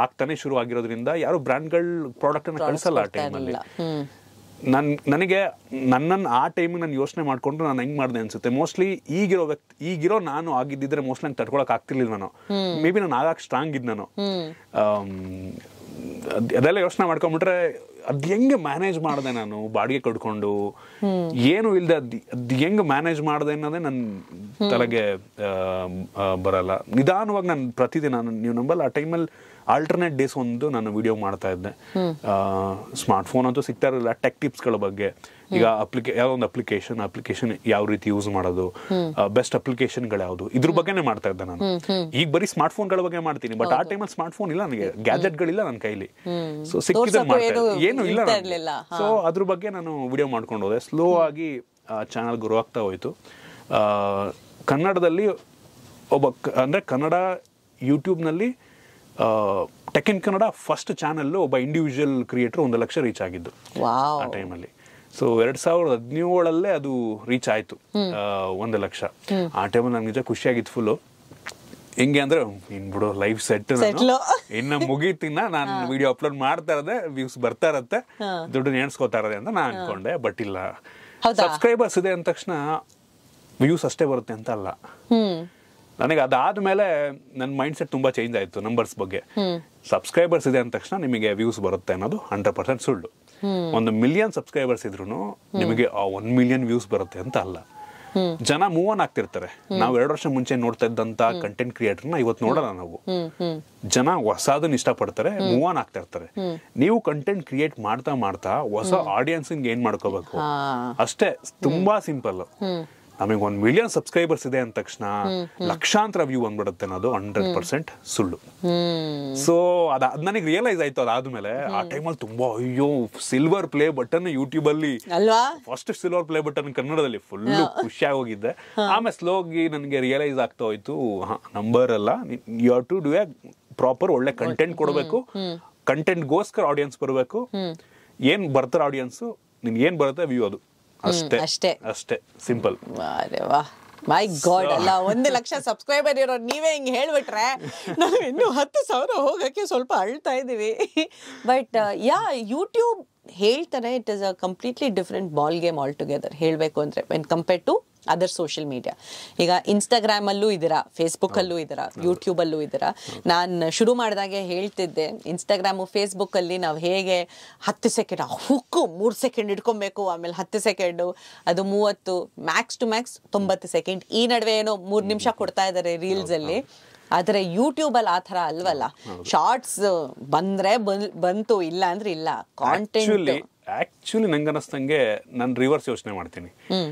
[SPEAKER 1] ಆಗ್ತಾನೆ ಶುರು ಆಗಿರೋದ್ರಿಂದ ಯಾರು ಬ್ರ್ಯಾಂಡ್ಗಳ ಪ್ರಾಡಕ್ಟ್ ಅನ್ನ ಕಳಿಸಲ್ಲ ಆ ಟೈಮಲ್ಲಿ. ನನಗೆ ನನ್ನನ್ನು ಆ ಟೈಮಿಗೆ ನಾನು ಯೋಚನೆ ಮಾಡಿಕೊಂಡು ನಾನು ಹೆಂಗೆ ಮಾಡಿದೆ ಅನ್ಸುತ್ತೆ. ಮೋಸ್ಟ್ಲಿ ಈಗಿರೋ ನಾನು ಆಗಿದ್ದಿದ್ರೆ ಮೋಸ್ಟ್ಲಿ ನಂಗೆ ತಡ್ಕೊಳಕ್ ಆಗ್ತಿರ್ಲಿಲ್ಲ. ನಾನು ಮೇ ಬಿ ನಾನು ಆಗಾಗ ಸ್ಟ್ರಾಂಗ್ ಇದ್ದು ನಾನು ಅದೆಲ್ಲ ಯೋಚನೆ ಮಾಡ್ಕೊಂಡ್ಬಿಟ್ರೆ ಅದ್ ಹೆಂಗೆ ಮ್ಯಾನೇಜ್ ಮಾಡಿದೆ ನಾನು ಬಾಡಿಗೆ ಕಟ್ಕೊಂಡು ಏನು ಇಲ್ಲದೆ ಅದ್ ಹೆಂಗೆ ಮ್ಯಾನೇಜ್ ಮಾಡಿದೆ ಅನ್ನೋದೇ ನನ್ನ ತಲೆಗೆ ಬರಲ್ಲ. ನಿಧಾನವಾಗಿ ನಾನು ಪ್ರತಿದಿನ ನೀವು ನಂಬಲ್ಲ ಆ ಟೈಮಲ್ಲಿ ಆಲ್ಟರ್ನೇಟ್ ಡೇಸ್ ಒಂದು ನಾನು ವಿಡಿಯೋ ಮಾಡ್ತಾ ಇದ್ದೆ. ಸ್ಮಾರ್ಟ್ ಫೋನ್ ಅಂತೂ ಸಿಗ್ತಾ ಇರಲಿಲ್ಲ. ಟೆಕ್ ಟಿಪ್ಸ್ಗಳ ಬಗ್ಗೆ, ಈಗ ಯಾವ ಒಂದು ಅಪ್ಲಿಕೇಶನ್ ಯಾವ ರೀತಿ ಯೂಸ್ ಮಾಡೋದು, ಬೆಸ್ಟ್ ಅಪ್ಲಿಕೇಶನ್ಗಳು ಯಾವುದು, ಇದ್ರ ಬಗ್ಗೆನೇ ಮಾಡ್ತಾ ಇದ್ದೆ ನಾನು. ಈಗ ಬರೀ ಸ್ಮಾರ್ಟ್ ಫೋನ್ಗಳ ಬಗ್ಗೆ ಮಾಡ್ತೀನಿ, ಬಟ್ ಆ ಟೈಮಲ್ಲಿ ಸ್ಮಾರ್ಟ್ ಫೋನ್ ಇಲ್ಲ ನನಗೆ, ಗ್ಯಾಜೆಟ್ಗಳಿಲ್ಲ ನನ್ನ ಕೈಲಿ. ಸೊ ಸಿಕ್ಕಿದ್ರೆ ಏನು ಇಲ್ಲ. ಸೊ ಅದ್ರ ಬಗ್ಗೆ ನಾನು ವಿಡಿಯೋ ಮಾಡ್ಕೊಂಡು ಹೋದೆ. ಸ್ಲೋ ಆಗಿ ಚಾನಲ್ ಗ್ರೋ ಆಗ್ತಾ ಹೋಯ್ತು. ಕನ್ನಡದಲ್ಲಿ ಅಂದ್ರೆ ಕನ್ನಡ ಯೂಟ್ಯೂಬ್ನಲ್ಲಿ tech in Kannada first channel ಒಬ್ಬ ಇಂಡಿವಿಜುವಲ್ ಕ್ರಿಯೇಟರ್ 1 ಲಕ್ಷ ರೀಚ್ ಆಗಿದ್ದು ಆ ಟೈಮಲ್ಲಿ. ಸೊ 2017 ಅದು ರೀಚ್ ಆಯ್ತು 1 ಲಕ್ಷ. ಆ ಟೈಮಲ್ಲಿ ನಂಗೆ ನಿಜ ಖುಷಿಯಾಗಿತ್ತು ಫುಲ್ಲು. ಹೆಂಗೆ ಅಂದ್ರೆ ಬಿಡು ಲೈಫ್ ಸೆಟ್, ಇನ್ನ ಮುಗೀತಿನ್ನ ನಾನು ವಿಡಿಯೋ ಅಪ್ಲೋಡ್ ಮಾಡ್ತಾ ಇರದೆ, ವ್ಯೂಸ್ ಬರ್ತಾ ಇರತ್ತೆ, ದುಡ್ಡು ಎಣಿಸ್ಕೋತಾ ಇರದೆ ಅಂತ ನಾನು ಅನ್ಕೊಂಡೆ. ಬಟ್ ಇಲ್ಲ, ಸಬ್ಸ್ಕ್ರೈಬರ್ಸ್ ಇದೆ ಅಂದ ತಕ್ಷಣ ವ್ಯೂಸ್ ಅಷ್ಟೇ ಬರುತ್ತೆ ಅಂತ ಅಲ್ಲ. ನನಗೆ ಅದಾದ್ಮೇಲೆ ನನ್ನ ಮೈಂಡ್ ಸೆಟ್ ತುಂಬಾ ಚೇಂಜ್ ಆಯ್ತು ನಂಬರ್ಸ್ ಬಗ್ಗೆ. ಸಬ್ಸ್ಕ್ರೈಬರ್ಸ್ ಇದೆ ಅಂದ ತಕ್ಷಣ ನಿಮಗೆ ವ್ಯೂಸ್ ಬರುತ್ತೆ ಅನ್ನೋದು 100% ಸುಳ್ಳು. 1 ಮಿಲಿಯನ್ ಸಬ್ಸ್ಕ್ರೈಬರ್ಸ್ ಇದ್ರು ನಿಮಗೆ 1 ಮಿಲಿಯನ್ ವ್ಯೂಸ್ ಬರುತ್ತೆ ಅಂತ ಅಲ್ಲ. ಜನ ಮೂವ್ ಆನ್ ಆಗ್ತಿರ್ತಾರೆ. ನಾವು 2 ವರ್ಷ ಮುಂಚೆ ನೋಡ್ತಾ ಇದ್ದಂತ ಕಂಟೆಂಟ್ ಕ್ರಿಯೇಟರ್ನ ಇವತ್ತು ನೋಡೋಣ ನಾವು. ಜನ ಹೊಸದನ್ನ ಇಷ್ಟಪಡ್ತಾರೆ, ಮೂವ್ ಆನ್ ಆಗ್ತಾ ಇರ್ತಾರೆ. ನೀವು ಕಂಟೆಂಟ್ ಕ್ರಿಯೇಟ್ ಮಾಡ್ತಾ ಮಾಡ್ತಾ ಹೊಸ ಆಡಿಯನ್ಸ್ ಏನ್ ಮಾಡ್ಕೋಬೇಕು ಅಷ್ಟೇ. ತುಂಬಾ ಸಿಂಪಲ್. ನಮಗೆ 1 ಮಿಲಿಯನ್ ಸಬ್ಸ್ಕ್ರೈಬರ್ಸ್ ಇದೆ ಅಂದ ತಕ್ಷಣ ಲಕ್ಷಾಂತರ ವ್ಯೂ ಬಂದ್ಬಿಡುತ್ತೆ ಅನ್ನೋದು 100% ಸುಳ್ಳು. ಸೊ ಅದ್ ನನಗೆ ರಿಯಲೈಸ್ ಆಯ್ತು. ಅದಾದ್ಮೇಲೆ ಆ ಟೈಮಲ್ಲಿ ತುಂಬಾ ಅಯ್ಯೋ ಸಿಲ್ವರ್ ಪ್ಲೇ ಬಟನ್ ಯೂಟ್ಯೂಬ್ ಅಲ್ಲಿ ಫಸ್ಟ್ ಸಿಲ್ವರ್ ಪ್ಲೇ ಬಟನ್ ಕನ್ನಡದಲ್ಲಿ ಫುಲ್ ಖುಷಿಯಾಗಿ ಹೋಗಿದ್ದೆ. ಆಮೇಲೆ ಸ್ಲೋಗಿ ನನಗೆ ರಿಯಲೈಸ್ ಆಗ್ತಾ ಹೋಯ್ತು, ನಂಬರ್ ಅಲ್ಲ, you have to do a proper ಒಳ್ಳೆ ಕಂಟೆಂಟ್ ಕೊಡಬೇಕು. ಕಂಟೆಂಟ್ಗೋಸ್ಕರ ಆಡಿಯನ್ಸ್ ಬರಬೇಕು. ಏನ್ ಬರ್ತಾರ ಆಡಿಯನ್ಸ್, ನಿನ್ ಏನ್ ಬರುತ್ತೆ ವ್ಯೂ ಅದು ಅಷ್ಟೇ ಸಿಂಪಲ್.
[SPEAKER 2] ಮೈ ಗಾಡ್, ಅಲ್ಲ 1 ಲಕ್ಷ ಸಬ್ಸ್ಕ್ರೈಬರ್ ಇರೋ ನೀವೇ ಹಿಂಗ್ ಹೇಳ್ಬಿಟ್ರೆ ನಾವು ಇನ್ನು 10,000 ಹೋಗಕ್ಕೆ ಸ್ವಲ್ಪ ಅಳ್ತಾ ಇದೀವಿ. ಬಟ್ ಯೂಟ್ಯೂಬ್ ಹೇಳ್ತಾರೆ it is a completely different ball game all together ಹೇಳ್ಬೇಕು ಅಂದ್ರೆ when compared to other social media. ಈಗ ಇನ್ಸ್ಟಾಗ್ರಾಮಲ್ಲೂ ಇದ್ದೀರಾ, ಫೇಸ್ಬುಕ್ಕಲ್ಲೂ ಇದ್ದೀರಾ, ಯೂಟ್ಯೂಬಲ್ಲೂ ಇದ್ದೀರಾ. ನಾನು ಶುರು ಮಾಡಿದಾಗೆ ಹೇಳ್ತಿದ್ದೆ, ಇನ್ಸ್ಟಾಗ್ರಾಮು ಫೇಸ್ಬುಕ್ಕಲ್ಲಿ ನಾವು ಹೇಗೆ 10 ಸೆಕೆಂಡ್ ಹುಕ್ಕು 3 ಸೆಕೆಂಡ್ ಇಟ್ಕೊಬೇಕು, ಆಮೇಲೆ 10 ಸೆಕೆಂಡು, ಅದು 30, ಮ್ಯಾಕ್ಸ್ ಟು ಮ್ಯಾಕ್ಸ್ 90 ಸೆಕೆಂಡ್. ಈ ನಡುವೆ ಏನೋ 3 ನಿಮಿಷ ಕೊಡ್ತಾ ಇದ್ದಾರೆ ರೀಲ್ಸಲ್ಲಿ. ಆದರೆ ಯೂಟ್ಯೂಬಲ್ಲಿ ಆ ಥರ ಅಲ್ವಲ್ಲ. ಶಾರ್ಟ್ಸ್ ಬಂದ್ರೆ ಬಂತು, ಇಲ್ಲ ಅಂದ್ರೆ ಇಲ್ಲ. ಕಾಂಟೆಂಟ್
[SPEAKER 1] ಆಕ್ಚುಲಿ ನಂಗೆ ಅನ್ನಿಸ್ತಂಗೆ ನಾನು ರಿವರ್ಸ್ ಯೋಚನೆ ಮಾಡ್ತೀನಿ.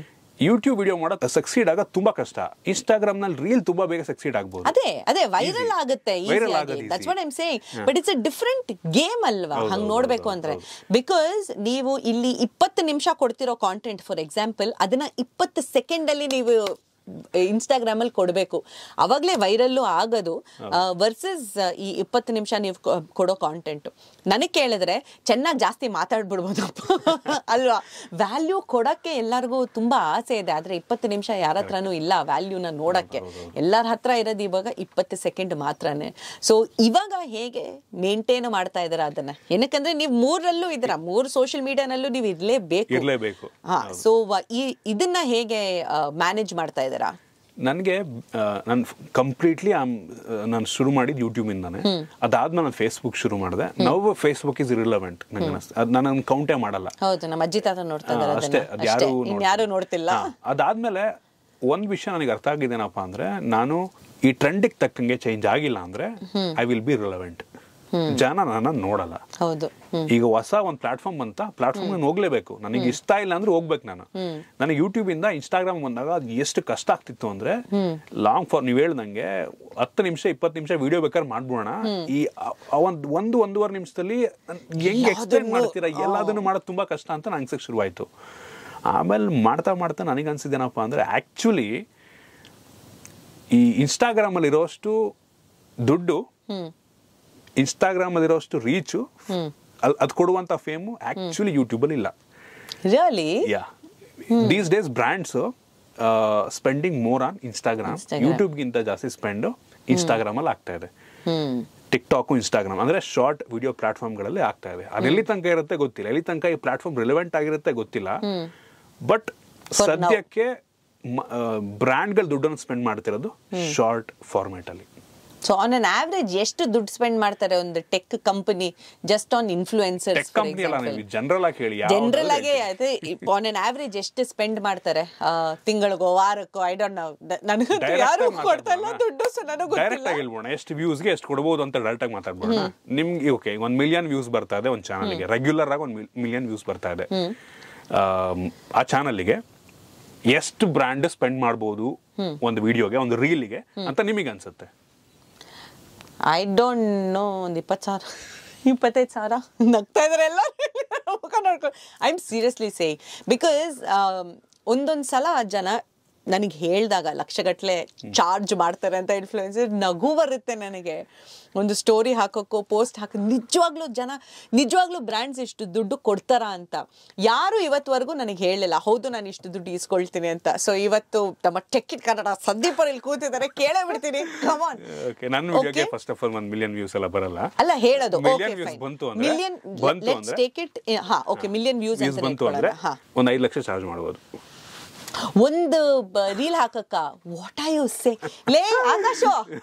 [SPEAKER 1] ಯೂಟ್ಯೂಬ್ ವಿಡಿಯೋ ಮಾಡೋದು ಸಕ್ಸೀಡ್ ಆಗೋದು ತುಂಬಾ ಕಷ್ಟ. ಇನ್ಸ್ಟಾಗ್ರಾಮ್ ನಲ್ಲಿ ರೀಲ್ ತುಂಬಾ ಬೇಗ ಸಕ್ಸೀಡ್ ಆಗಬಹುದು.
[SPEAKER 2] ಅದೇ ವೈರಲ್ ಆಗುತ್ತೆ ಈಸಿಯಾಗಿ. That's what I am saying. But it's a different game ಅಲ್ವಾ ಹಂಗ್ ನೋಡ್ಬೇಕು ಅಂದ್ರೆ. ಬಿಕಾಸ್ ನೀವು ಇಲ್ಲಿ 20 ನಿಮಿಷ ಕೊಡ್ತಿರೋ ಕಾಂಟೆಂಟ್ ಫಾರ್ ಎಕ್ಸಾಂಪಲ್, ಅದನ್ನ 20 ಸೆಕೆಂಡ್ ಅಲ್ಲಿ ನೀವು ಇನ್ಸ್ಟಾಗ್ರಾಮಲ್ಲಿ ಕೊಡಬೇಕು, ಅವಾಗಲೇ ವೈರಲ್ಲು ಆಗೋದು ವರ್ಸಸ್ ಈ 20 ನಿಮಿಷ ನೀವು ಕೊಡೋ ಕಾಂಟೆಂಟು. ನನಗೆ ಕೇಳಿದ್ರೆ ಚೆನ್ನಾಗಿ ಜಾಸ್ತಿ ಮಾತಾಡ್ಬಿಡ್ಬೋದಪ್ಪ ಅಲ್ವಾ? ವ್ಯಾಲ್ಯೂ ಕೊಡೋಕ್ಕೆ ಎಲ್ಲರಿಗೂ ತುಂಬ ಆಸೆ ಇದೆ, ಆದರೆ 20 ನಿಮಿಷ ಯಾರ ಹತ್ರನೂ ಇಲ್ಲ ವ್ಯಾಲ್ಯೂನ ನೋಡೋಕ್ಕೆ. ಎಲ್ಲರ ಹತ್ರ ಇರೋದು ಇವಾಗ 20 ಸೆಕೆಂಡ್ ಮಾತ್ರನೇ. ಸೊ ಇವಾಗ ಹೇಗೆ ಮೇಂಟೈನ್ ಮಾಡ್ತಾ ಇದ್ದೀರಾ ಅದನ್ನ? ಏನಕ್ಕಂದ್ರೆ ನೀವು 3ರಲ್ಲೂ ಇದ್ದೀರಾ, 3 ಸೋಷಿಯಲ್ ಮೀಡಿಯಾನಲ್ಲೂ ನೀವು ಇರಲೇಬೇಕು. ಸೊ ಇದನ್ನ ಹೇಗೆ ಮ್ಯಾನೇಜ್ ಮಾಡ್ತಾ ಇದ್ದೀರಾ?
[SPEAKER 1] ನನಗೆ ನಾನು ಕಂಪ್ಲೀಟ್ಲಿ ನಾನು ಶುರು ಮಾಡಿದ್ದು ಯೂಟ್ಯೂಬಿಂದಾನೆ. ಅದಾದ್ಮೇಲೆ ನಾನು ಫೇಸ್ಬುಕ್ ಶುರು ಮಾಡಿದೆ. ನಾವು ಫೇಸ್ಬುಕ್ ಇಸ್ ಇರಿಲೆವೆಂಟ್ ನಂಗೆ ಅನಿಸ್ತು. ಅದು ನಾನು ಕೌಂಟೇ ಮಾಡಲ್ಲ.
[SPEAKER 2] ಹೌದು, ನಮ್ಮ ಅಜ್ಜಿ ತಾತ ನೋಡ್ತಾ ಇದ್ದಾರೆ
[SPEAKER 1] ಅಷ್ಟೇ, ಅದು
[SPEAKER 2] ಯಾರು ನೋಡ್ತಿಲ್ಲ.
[SPEAKER 1] ಅದಾದ್ಮೇಲೆ ಒಂದು ವಿಷಯ ನನಗೆ ಅರ್ಥ ಆಗಿದ್ದೇನಪ್ಪ ಅಂದ್ರೆ, ನಾನು ಈ ಟ್ರೆಂಡಿಗೆ ತಕ್ಕಂಗೆ ಚೇಂಜ್ ಆಗಿಲ್ಲ ಅಂದ್ರೆ ಐ ವಿಲ್ ಬಿ ರಿಲೆವೆಂಟ್. ಜನ ನನ್ನ ನೋಡಲ್ಲ.
[SPEAKER 2] ಹೌದು,
[SPEAKER 1] ಈಗ ಹೊಸ ಒಂದು ಪ್ಲಾಟ್ಫಾರ್ಮ್ ಬಂತ, ಪ್ಲಾಟ್ಫಾರ್ಮ್ ನಾನು ಹೋಗ್ಲೇಬೇಕು. ನನಗೆ ಇಷ್ಟ ಇಲ್ಲ ಅಂದ್ರೆ ಹೋಗ್ಬೇಕು ನಾನು. ನನಗೆ ಯೂಟ್ಯೂಬ್ ಇಂದ ಇನ್ಸ್ಟಾಗ್ರಾಮ್ ಬಂದಾಗ ಅದು ಎಷ್ಟು ಕಷ್ಟ ಆಗ್ತಿತ್ತು ಅಂದ್ರೆ, ಲಾಂಗ್ ಫಾರ್ ನೀವ್ ಹೇಳ್ದಂಗೆ 10 ನಿಮಿಷ 20 ನಿಮಿಷ ವಿಡಿಯೋ ಬೇಕಾದ್ರೆ ಮಾಡ್ಬೋಣ. ಈ ಒಂದೂವರೆ ನಿಮಿಷದಲ್ಲಿ ಹೆಂಗ್ ಎಕ್ಸ್ಪ್ಲೇನ್ ಮಾಡ್ತೀರಾ, ಎಲ್ಲದನ್ನು ಮಾಡೋದು ತುಂಬಾ ಕಷ್ಟ ಅಂತ ನಂಗೆ ಅನ್ಸಕ್ ಶುರುವಾಯ್ತು. ಆಮೇಲೆ ಮಾಡ್ತಾ ಮಾಡ್ತಾ ನನಗೆ ಅನ್ಸಿದ್ದೇನಪ್ಪ ಅಂದ್ರೆ, ಆಕ್ಚುಲಿ ಈ ಇನ್ಸ್ಟಾಗ್ರಾಮ್ ಅಲ್ಲಿ ಇರೋಷ್ಟು ದುಡ್ಡು, ಇನ್ಸ್ಟಾಗ್ರಾಮ್ ಅಲ್ಲಿ ಇರೋಷ್ಟು ರೀಚು, ಅದು ಕೊಡುವಂತ ಫೇಮು ಆಕ್ಚುಲಿ ಯೂಟ್ಯೂಬ್ ಅಲ್ಲಿ ಇಲ್ಲ.
[SPEAKER 2] Really?
[SPEAKER 1] Yeah, these days brands spending more on Instagram. YouTube ಗಿಂತ ಜಾಸ್ತಿ ಸ್ಪೆಂಡ್ ಇನ್ಸ್ಟಾಗ್ರಾಮ್ ಅಲ್ಲಿ ಆಗ್ತಾ ಇದೆ. ಟಿಕ್ಟಾಕ್, ಇನ್ಸ್ಟಾಗ್ರಾಮ್ ಅಂದ್ರೆ ಶಾರ್ಟ್ ವಿಡಿಯೋ ಪ್ಲಾಟ್ಫಾರ್ಮ್ ಗಳಲ್ಲಿ ಆಗ್ತಾ ಇದೆ. ಅದು ಎಲ್ಲಿ ತನಕ ಇರುತ್ತೆ ಗೊತ್ತಿಲ್ಲ, ಎಲ್ಲಿ ತನಕ ಈ ಪ್ಲಾಟ್ಫಾರ್ಮ್ ರಿಲೆವೆಂಟ್ ಆಗಿರುತ್ತೆ ಗೊತ್ತಿಲ್ಲ. ಬಟ್ ಸದ್ಯಕ್ಕೆ ಬ್ರ್ಯಾಂಡ್ಗಳು ದುಡ್ಡನ್ನು ಸ್ಪೆಂಡ್ ಮಾಡ್ತಿರೋದು ಶಾರ್ಟ್ ಫಾರ್ಮ್ಯಾಟ್ ಅಲ್ಲಿ.
[SPEAKER 2] ಸೊ ಆನ್ ಅನ್ ಆವರೇಜ್ ಎಷ್ಟು ದುಡ್ಡು ಸ್ಪೆಂಡ್ ಮಾಡ್ತಾರೆ ಒಂದು tech company just on influencers?
[SPEAKER 1] Tech company ಅಲ್ಲ, ನೀವು ಜನರಲ್ ಆಗಿ ಹೇಳಿ.
[SPEAKER 2] ಜನರಲ್ ಆಗಿ ಆನ್ ಅನ್ ಆವರೇಜ್ ಎಷ್ಟು ಸ್ಪೆಂಡ್ ಮಾಡ್ತಾರೆ ತಿಂಗಳಿಗೋ ವಾರಕ್ಕೋ? ಐ ಡೋಂಟ್ ನೋ, ನನಗಂತೂ ಯಾರು ಕೊಡ್ತಾ ಇಲ್ಲ ದುಡ್ಡು, ಸೊ ನನಗೆ ಗೊತ್ತಿಲ್ಲ.
[SPEAKER 1] ಡೈರೆಕ್ಟ್ ಆಗಿ ಹೇಳ್ಬೋಣ, ಎಷ್ಟು ವ್ಯೂಸ್ಗೆ ಎಷ್ಟು ಕೊಡಬಹುದು ಅಂತ ಡೈರೆಕ್ಟ್ ಆಗಿ ಮಾತಾಡ್ಬೋಣ. ನಿಮ್ಗೆ ಓಕೆ 1 ಮಿಲಿಯನ್ ವ್ಯೂಸ್ ಬರ್ತಾ ಇದೆ ಒಂದು ಚಾನಲ್ಗೆ, ರೆಗ್ಯುಲರ್ ಆಗಿ 1 ಮಿಲಿಯನ್ ವ್ಯೂಸ್ ಬರ್ತಾ ಇದೆ. ಆ ಚಾನಲ್ಗೆ ಎಷ್ಟು ಬ್ರ್ಯಾಂಡ್ ಸ್ಪೆಂಡ್ ಮಾಡಬಹುದು ಒಂದು ವಿಡಿಯೋಗೆ, ಒಂದು ರೀಲ್ಗೆ ಅಂತ ನಿಮಗೆ ಅನ್ಸುತ್ತೆ?
[SPEAKER 2] ಐ ಡೋಂಟ್ ನೋ, ಒಂದು 20,000 25,000 ನಗ್ತಾ ಇದಾರೆ ಎಲ್ಲ ಮುಖ ನೋಡ್ಕೊಂಡು. I am seriously saying, because ಒಂದೊಂದು ಸಲ ಜನ ನನಗೆ ಹೇಳಿದಾಗ ಲಕ್ಷಗಟ್ಟಲೆ ಚಾರ್ಜ್ ಮಾಡ್ತಾರೆ ಅಂತ ಇನ್ಫ್ಲುಯೆನ್ಸರ್, ನಗು ಬರುತ್ತೆ ನನಗೆ. ಒಂದು ಸ್ಟೋರಿ ಹಾಕೋಕ್ಕೋ ಪೋಸ್ಟ್ ನಿಜವಾಗ್ಲೂ ಬ್ರ್ಯಾಂಡ್ಸ್ ಇಷ್ಟು ದುಡ್ಡು ಕೊಡ್ತಾರಾ ಅಂತ ಯಾರು ಇವತ್ತುವರೆಗೂ ನನಗೆ ಹೇಳಿಲ್ಲ, ಹೌದು ನಾನು ಇಷ್ಟು ದುಡ್ಡು ಇಸ್ಕೊಳ್ತೀನಿ ಅಂತ. ಸೊ ಇವತ್ತು ನಮ್ಮ ಟೆಕ್ ಇಟ್ ಕನ್ನಡ ಸಂದೀಪರ್ ಇಲ್ಲಿ ಕೂತಿದ್ದಾರೆ, ಕೇಳೇ ಬಿಡ್ತೀನಿ. Come on.
[SPEAKER 1] ಓಕೆ, ನನ್ನ ವಿಡಿಯೋಗೆ first of all 1 million views ಎಲ್ಲ ಬರಲ್ಲ,
[SPEAKER 2] ಅಲ್ಲ ಹೇಳೋದು.
[SPEAKER 1] ಮಿಲಿಯನ್ ವ್ಯೂಸ್ ಬಂತು ಅಂದ್ರೆ
[SPEAKER 2] ಟೇಕ್ ಇಟ್. ಹಾ, ಓಕೆ, ಮಿಲಿಯನ್ ವ್ಯೂಸ್ ಅಂತ
[SPEAKER 1] ಬಂತು ಅಂದ್ರೆ ಒಂದು 5 ಲಕ್ಷ ಚಾರ್ಜ್ ಮಾಡಬಹುದು
[SPEAKER 2] ಒಂದು ರೀಲ್ ಹಾಕಕ್ಕ. What are you say? ಲೇ ಆಕಾಶ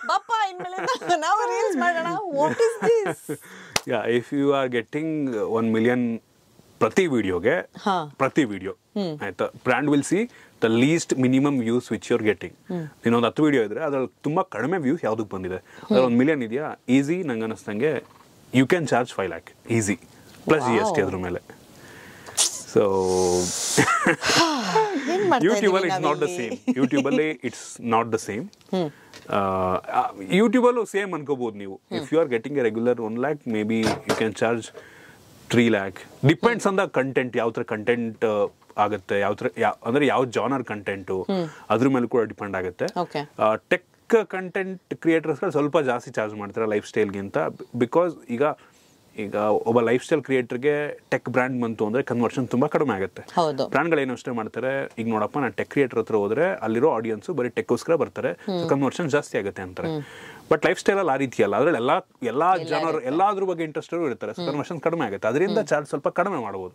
[SPEAKER 2] ಬಾಪ, ಇನ್ಮೇಲೆ ನಾವು ರೀಲ್ಸ್ ಮಾಡೋಣ. What is this?
[SPEAKER 1] Yeah, if you are getting 1 million ಪ್ರತಿ ವಿಡಿಯೋಗೆ, ಆಯ್ತಾ, brand will see the least minimum views which you are getting. ಇನ್ನೊಂದು 10 ವಿಡಿಯೋ ಇದ್ರೆ ಅದ್ರಲ್ಲಿ ತುಂಬಾ ಕಡಿಮೆ ವ್ಯೂಸ್ ಯಾವ್ದಕ್ಕೆ ಬಂದಿದೆ, ಅದ್ರಲ್ಲಿ 1 ಮಿಲಿಯನ್ ಇದೆಯಾ, ಈಸಿ ನಂಗೆ ಅನಿಸ್ತಂಗೆ you can charge 5 lakh easy, plus GST ಅದ್ರ ಮೇಲೆ. ಸೊ ಯೂಟ್ಯೂಬಲ್ಲಿ ಇಟ್ಸ್ ನಾಟ್ ದ ಸೇಮ್. ಯೂಟ್ಯೂಬಲ್ಲಿ ಇಟ್ಸ್ ನಾಟ್ ದ ಸೇಮ್. ಯೂಟ್ಯೂಬಲ್ಲೂ ಸೇಮ್ ಅನ್ಕೋಬಹುದು ನೀವು. If you are getting a regular 1 lakh, maybe you can charge 3 lakh. Depends on the content, ಯಾವ ಥರ content ಆಗುತ್ತೆ, ಅಂದ್ರೆ ಯಾವ ಜಾನರ್ ಕಂಟೆಂಟು, ಅದ್ರ ಮೇಲೆ ಕೂಡ ಡಿಪೆಂಡ್ ಆಗುತ್ತೆ. ಟೆಕ್ ಕಂಟೆಂಟ್ ಕ್ರಿಯೇಟರ್ಸ್ಗಳು ಸ್ವಲ್ಪ ಜಾಸ್ತಿ ಚಾರ್ಜ್ ಮಾಡ್ತಾರೆ ಲೈಫ್ ಸ್ಟೈಲ್ಗಿಂತ. ಬಿಕಾಸ್ ಈಗ ಒಬ್ಬ ಲೈಫ್ ಸ್ಟೈಲ್ ಕ್ರಿಯೇಟರ್ಗೆ ಟೆಕ್ ಬ್ರ್ಯಾಂಡ್ ಬಂತು ಅಂದ್ರೆ ಕನ್ವರ್ಷನ್ ತುಂಬಾ ಕಡಿಮೆ ಆಗುತ್ತೆ. ಬ್ರ್ಯಾಂಡ್ಗಳು ಏನು ಅಷ್ಟೇ ಮಾಡ್ತಾರೆ, ಈಗ ನೋಡಪ್ಪ ನಾನು ಟೆಕ್ ಕ್ರಿಯೇಟರ್ ಹತ್ರ ಹೋದ್ರೆ ಅಲ್ಲಿರೋ ಆಡಿಯನ್ಸ್ ಬರೀ ಟೆಕ್ಗೋಸ್ಕರ ಬರ್ತಾರೆ, ಕನ್ವರ್ಷನ್ ಜಾಸ್ತಿ ಆಗುತ್ತೆ ಅಂತಾರೆ. ಬಟ್ ಲೈಫ್ ಸ್ಟೈಲ್ ಅಲ್ಲಿ ಆ ರೀತಿ ಅಲ್ಲ, ಅದ್ರಲ್ಲಿ ಎಲ್ಲಾ ಜನರು ಎಲ್ಲಾದ್ರ ಬಗ್ಗೆ ಇಂಟ್ರೆಸ್ಟ್ ಇರ್ತಾರೆ, ಕನ್ವರ್ಷನ್ ಕಡಿಮೆ ಆಗುತ್ತೆ. ಅದರಿಂದ ಚಾರ್ಜ್ ಸ್ವಲ್ಪ ಕಡಿಮೆ ಮಾಡಬಹುದು.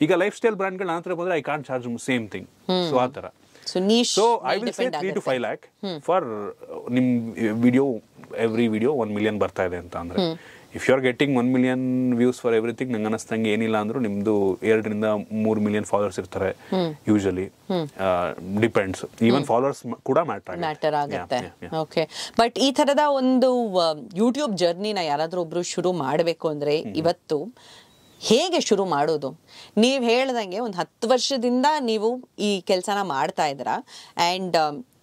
[SPEAKER 1] ಈಗ ಲೈಫ್ ಸ್ಟೈಲ್ ಬ್ರ್ಯಾಂಡ್ಗಳು ನನ್ನ ಹತ್ರ ಬಂದ್ರೆ I can't charge same thing. So ಆ ತರ. So I will say 3 to 5 lakh for ನಿಮ್ ವಿಡಿಯೋ, ಎವ್ರಿ ವಿಡಿಯೋ 1 ಮಿಲಿಯನ್ ಬರ್ತಾ ಇದೆ ಅಂತ ಅಂದ್ರೆ. If you are getting 1 million views for everything, ನಂಗೆ ಅನ್ನಿಸ್ತಂಗೆ ಏನಿಲ್ಲ ಅಂದ್ರೂ ನಿಮ್ದು 2 ರಿಂದ 3 ಮಿಲಿಯನ್ ಫಾಲೋವರ್ಸ್ ಇರ್ತಾರೆ ಯೂಶಲಿ. ಡಿಪೆಂಡ್ಸ್, ಈವನ್ ಫಾಲೋವರ್ಸ್ ಕೂಡ ಮ್ಯಾಟರ್ ಆಗುತ್ತೆ.
[SPEAKER 2] ಓಕೆ, ಬಟ್ ಈ ತರದ ಒಂದು ಯೂಟ್ಯೂಬ್ ಜರ್ನಿನ ಯಾರಾದ್ರೂ ಒಬ್ರು ಶುರು ಮಾಡಬೇಕು ಅಂದ್ರೆ ಇವತ್ತು ಹೇಗೆ ಶುರು ಮಾಡೋದು? ನೀವು ಹೇಳ್ದಂಗೆ ಒಂದು 10 ವರ್ಷದಿಂದ ನೀವು ಈ ಕೆಲಸನ ಮಾಡ್ತಾ ಇದ್ದೀರಾ, and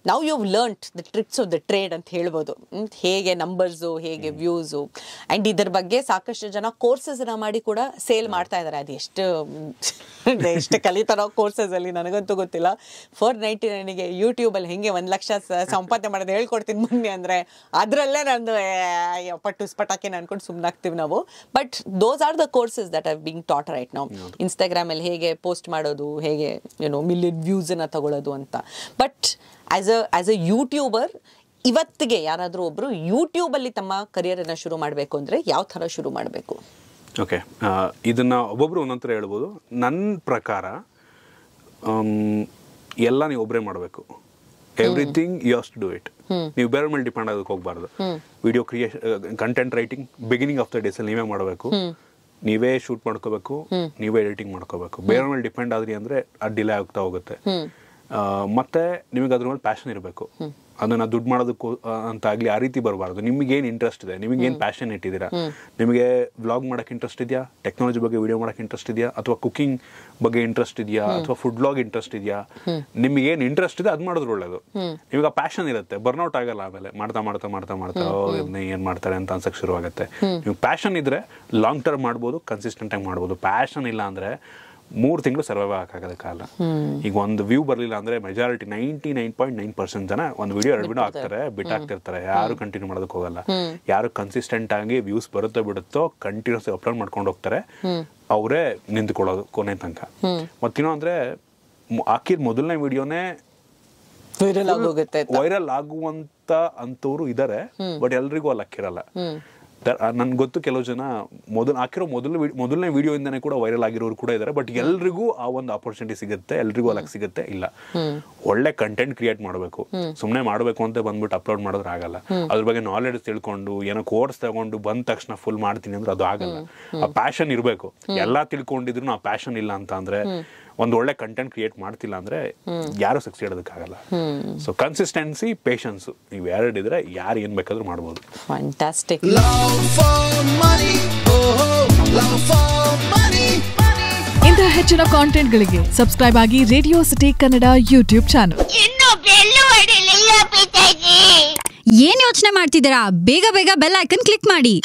[SPEAKER 2] now you learned the tricks of the trade ಅಂತ ಹೇಳ್ಬೋದು. ಹೇಗೆ ನಂಬರ್ಸು, ಹೇಗೆ ವ್ಯೂಸು, ಆ್ಯಂಡ್ ಇದ್ರ ಬಗ್ಗೆ ಸಾಕಷ್ಟು ಜನ ಕೋರ್ಸಸ್ನ ಮಾಡಿ ಕೂಡ ಸೇಲ್ ಮಾಡ್ತಾ ಇದ್ದಾರೆ. ಅದು ಎಷ್ಟು ಕಲಿತಾರೋ ಕೋರ್ಸಸಲ್ಲಿ ನನಗಂತೂ ಗೊತ್ತಿಲ್ಲ. 499ಗೆ ಯೂಟ್ಯೂಬಲ್ಲಿ ಹೆಂಗೆ 1 ಲಕ್ಷ ಸಂಪಾದನೆ ಮಾಡೋದು ಹೇಳ್ಕೊಡ್ತೀನಿ ಬನ್ನಿ ಅಂದರೆ ಅದರಲ್ಲೇ ನಂದು ಪಟಾಕಿನ ಅನ್ಕೊಂಡು ಸುಮ್ಮನಾಗ್ತೀವಿ ನಾವು. But those are the courses that are being taught right ನಾವು. ಇನ್ಸ್ಟಾಗ್ರಾಮಲ್ಲಿ ಹೇಗೆ ಪೋಸ್ಟ್ ಮಾಡೋದು, ಹೇಗೆ ಮಿಲಿಯನ್ ವ್ಯೂಸನ್ನು ತಗೊಳ್ಳೋದು ಅಂತ. ಬಟ್ ಆಸ್ ಅ ಯೂಟ್ಯೂಬರ್ ಇವತ್ತಿಗೆ ಯಾರಾದರೂ ಒಬ್ಬರು ಯೂಟ್ಯೂಬಲ್ಲಿ ತಮ್ಮ ಕರಿಯರನ್ನು ಶುರು ಮಾಡಬೇಕು ಅಂದರೆ ಯಾವ ಥರ ಶುರು ಮಾಡಬೇಕು?
[SPEAKER 1] ಓಕೆ, ಇದನ್ನು ಒಬ್ಬೊಬ್ರು ಒಂದೊಂಥರ ಹೇಳ್ಬೋದು. ನನ್ನ ಪ್ರಕಾರ ಎಲ್ಲ ನೀವು ಒಬ್ಬರೇ ಮಾಡಬೇಕು. Everything you have to do it. ನೀವು ಬೇರೆ ಮೇಲೆ ಡಿಪೆಂಡ್ ಆಗೋದಕ್ಕೆ ಹೋಗಬಾರ್ದು. Video content writing beginning of the ಡೇಸಲ್ಲಿ ನೀವೇ ಮಾಡಬೇಕು, ನೀವೇ ಶೂಟ್ ಮಾಡ್ಕೋಬೇಕು, ನೀವೇ ಎಡಿಟಿಂಗ್ ಮಾಡ್ಕೋಬೇಕು. ಬೇರೆ ಮೇಲೆ ಡಿಪೆಂಡ್ ಆದ್ರಿ ಅಂದರೆ ಅದು ಡಿಲೇ ಆಗ್ತಾ ಹೋಗುತ್ತೆ. ಮತ್ತೆ ನಿಮಗೆ ಅದ್ರ ಮೇಲೆ ಪ್ಯಾಷನ್ ಇರಬೇಕು. ಅದನ್ನ ದುಡ್ಡು ಮಾಡೋದಕ್ಕೂ ಅಂತ ಆಗಲಿ ಆ ರೀತಿ ಬರಬಾರ್ದು. ನಿಮಗೇನು ಇಂಟ್ರೆಸ್ಟ್ ಇದೆ, ನಿಮಗೇನು ಪ್ಯಾಷನ್ ಇಟ್ಟಿದ್ದೀರಾ, ನಿಮಗೆ ವ್ಲಾಗ್ ಮಾಡೋಕ್ಕೆ ಇಂಟ್ರೆಸ್ಟ್ ಇದೆಯಾ, ಟೆಕ್ನಾಲಜಿ ಬಗ್ಗೆ ವಿಡಿಯೋ ಮಾಡೋಕ್ಕೆ ಇಂಟ್ರೆಸ್ಟ್ ಇದೆಯಾ, ಅಥವಾ ಕುಕಿಂಗ್ ಬಗ್ಗೆ ಇಂಟ್ರೆಸ್ಟ್ ಇದೆಯಾ, ಅಥವಾ ಫುಡ್ ವ್ಲಾಗ್ ಇಂಟ್ರೆಸ್ಟ್ ಇದೆಯಾ, ನಿಮಗೇನು ಇಂಟ್ರೆಸ್ಟ್ ಇದೆ ಅದು ಮಾಡಿದ್ರೆ ಒಳ್ಳೇದು. ನಿಮಗೆ ಆ ಪ್ಯಾಷನ್ ಇರುತ್ತೆ, ಬರ್ನೌಟ್ ಆಗಲ್ಲ. ಆಮೇಲೆ ಮಾಡ್ತಾ ಮಾಡ್ತಾ ಮಾಡ್ತಾ ಮಾಡ್ತಾ ಏನು ಮಾಡ್ತಾರೆ ಅಂತ ಅನ್ಸಕ್ಕೆ ಶುರು ಆಗುತ್ತೆ. ನೀವು ಪ್ಯಾಷನ್ ಇದ್ರೆ ಲಾಂಗ್ ಟರ್ಮ್ ಮಾಡ್ಬೋದು, ಕನ್ಸಿಸ್ಟೆಂಟ್ ಆಗಿ ಮಾಡ್ಬೋದು. ಪ್ಯಾಷನ್ ಇಲ್ಲ ಅಂದರೆ 3 ತಿಂಗಳು ಸರ್ವೈವ್ ಆಗೋದಕ್ಕಾಗಲ್ಲ. ಈಗ ಒಂದು ವ್ಯೂ ಬರಲಿಲ್ಲ ಅಂದರೆ ಮೆಜಾರಿಟಿ 99.9% ಜನ ಒಂದು ವಿಡಿಯೋ 2 ವಿಡಿಯೋ ಹಾಕ್ತಾರೆ, ಬಿಟ್ಟಾಕ್ತಿರ್ತಾರೆ. ಯಾರು ಕಂಟಿನ್ಯೂ ಮಾಡೋದಕ್ಕೆ ಹೋಗಲ್ಲ. ಯಾರು ಕನ್ಸಿಸ್ಟೆಂಟ್ ಆಗಿ ವ್ಯೂಸ್ ಬರುತ್ತೋ ಬಿಡುತ್ತೋ ಕಂಟಿನ್ಯೂಸ್ ಅಪ್ಲೋಡ್ ಮಾಡ್ಕೊಂಡು ಹೋಗ್ತಾರೆ, ಅವರೇ ನಿಂತ್ಕೊಳ್ಳೋದು ಕೊನೆ ತನಕ. ಮತ್ತಿನ್ನೂ ಅಂದರೆ ಹಾಕಿದ ಮೊದಲನೇ ವಿಡಿಯೋನೇ ವೈರಲ್ ಆಗುವಂತ ಅಂತವ್ರು ಇದ್ದಾರೆ. ಬಟ್ ಎಲ್ರಿಗೂ ಅಲ್ಲಿ ಹಾಕಿರಲ್ಲ. ನನ್ಗೆ ಗೊತ್ತು ಕೆಲವು ಜನ ಹಾಕಿರೋ ಮೊದಲನೇ ವಿಡಿಯೋಯಿಂದನೇ ಕೂಡ ವೈರಲ್ ಆಗಿರೋರು ಕೂಡ ಇದ್ದಾರೆ. ಬಟ್ ಎಲ್ರಿಗೂ ಆ ಒಂದು ಆಪರ್ಚುನಿಟಿ ಸಿಗುತ್ತೆ, ಎಲ್ರಿಗೂ ಅಲ್ಲ ಸಿಗುತ್ತೆ ಇಲ್ಲ. ಒಳ್ಳೆ ಕಂಟೆಂಟ್ ಕ್ರಿಯೇಟ್ ಮಾಡಬೇಕು. ಸುಮ್ಮನೆ ಮಾಡಬೇಕು ಅಂತ ಬಂದ್ಬಿಟ್ಟು ಅಪ್ಲೋಡ್ ಮಾಡಿದ್ರೆ ಆಗಲ್ಲ. ಅದ್ರ ಬಗ್ಗೆ ನಾಲೆಡ್ಜ್ ತಿಳ್ಕೊಂಡು ಏನೋ ಕೋರ್ಸ್ ತಗೊಂಡು ಬಂದ ತಕ್ಷಣ ಫುಲ್ ಮಾಡ್ತೀನಿ ಅಂದ್ರೆ ಅದು ಆಗಲ್ಲ. ಆ ಪ್ಯಾಷನ್ ಇರಬೇಕು. ಎಲ್ಲಾ ತಿಳ್ಕೊಂಡಿದ್ರು ಆ ಪ್ಯಾಷನ್ ಇಲ್ಲ ಅಂತ ಅಂದ್ರೆ, ಒಂದು ಒಳ್ಳೆ ಕಂಟೆಂಟ್ ಕ್ರಿಯೇಟ್ ಮಾಡ್ತಿಲ್ಲ ಅಂದ್ರೆ ಯಾರು ಸಕ್ಸೀಡ್ ಆಗೋದಕ್ಕಾಗಲ್ಲ. ಸೊ ಕನ್ಸಿಸ್ಟೆನ್ಸಿ, ಪೇಷನ್ಸ್ ನೀವು ಎರಡಿದ್ರೆ ಯಾರು ಏನ್ ಬೇಕಾದ್ರೂ ಮಾಡ್ಬೋದು.
[SPEAKER 2] ಫ್ಯಾಂಟಾಸ್ಟಿಕ್.
[SPEAKER 4] ಇಂತಹ ಹೆಚ್ಚಿನ ಕಾಂಟೆಂಟ್ಗಳಿಗೆ ಸಬ್ಸ್ಕ್ರೈಬ್ ಆಗಿ radio city Kannada YouTube channel.
[SPEAKER 3] ಏನ್ ಯೋಚನೆ ಮಾಡ್ತಿದ್ದೀರಾ? ಬೇಗ ಬೇಗ ಬೆಲ್ ಐಕನ್ ಕ್ಲಿಕ್ ಮಾಡಿ.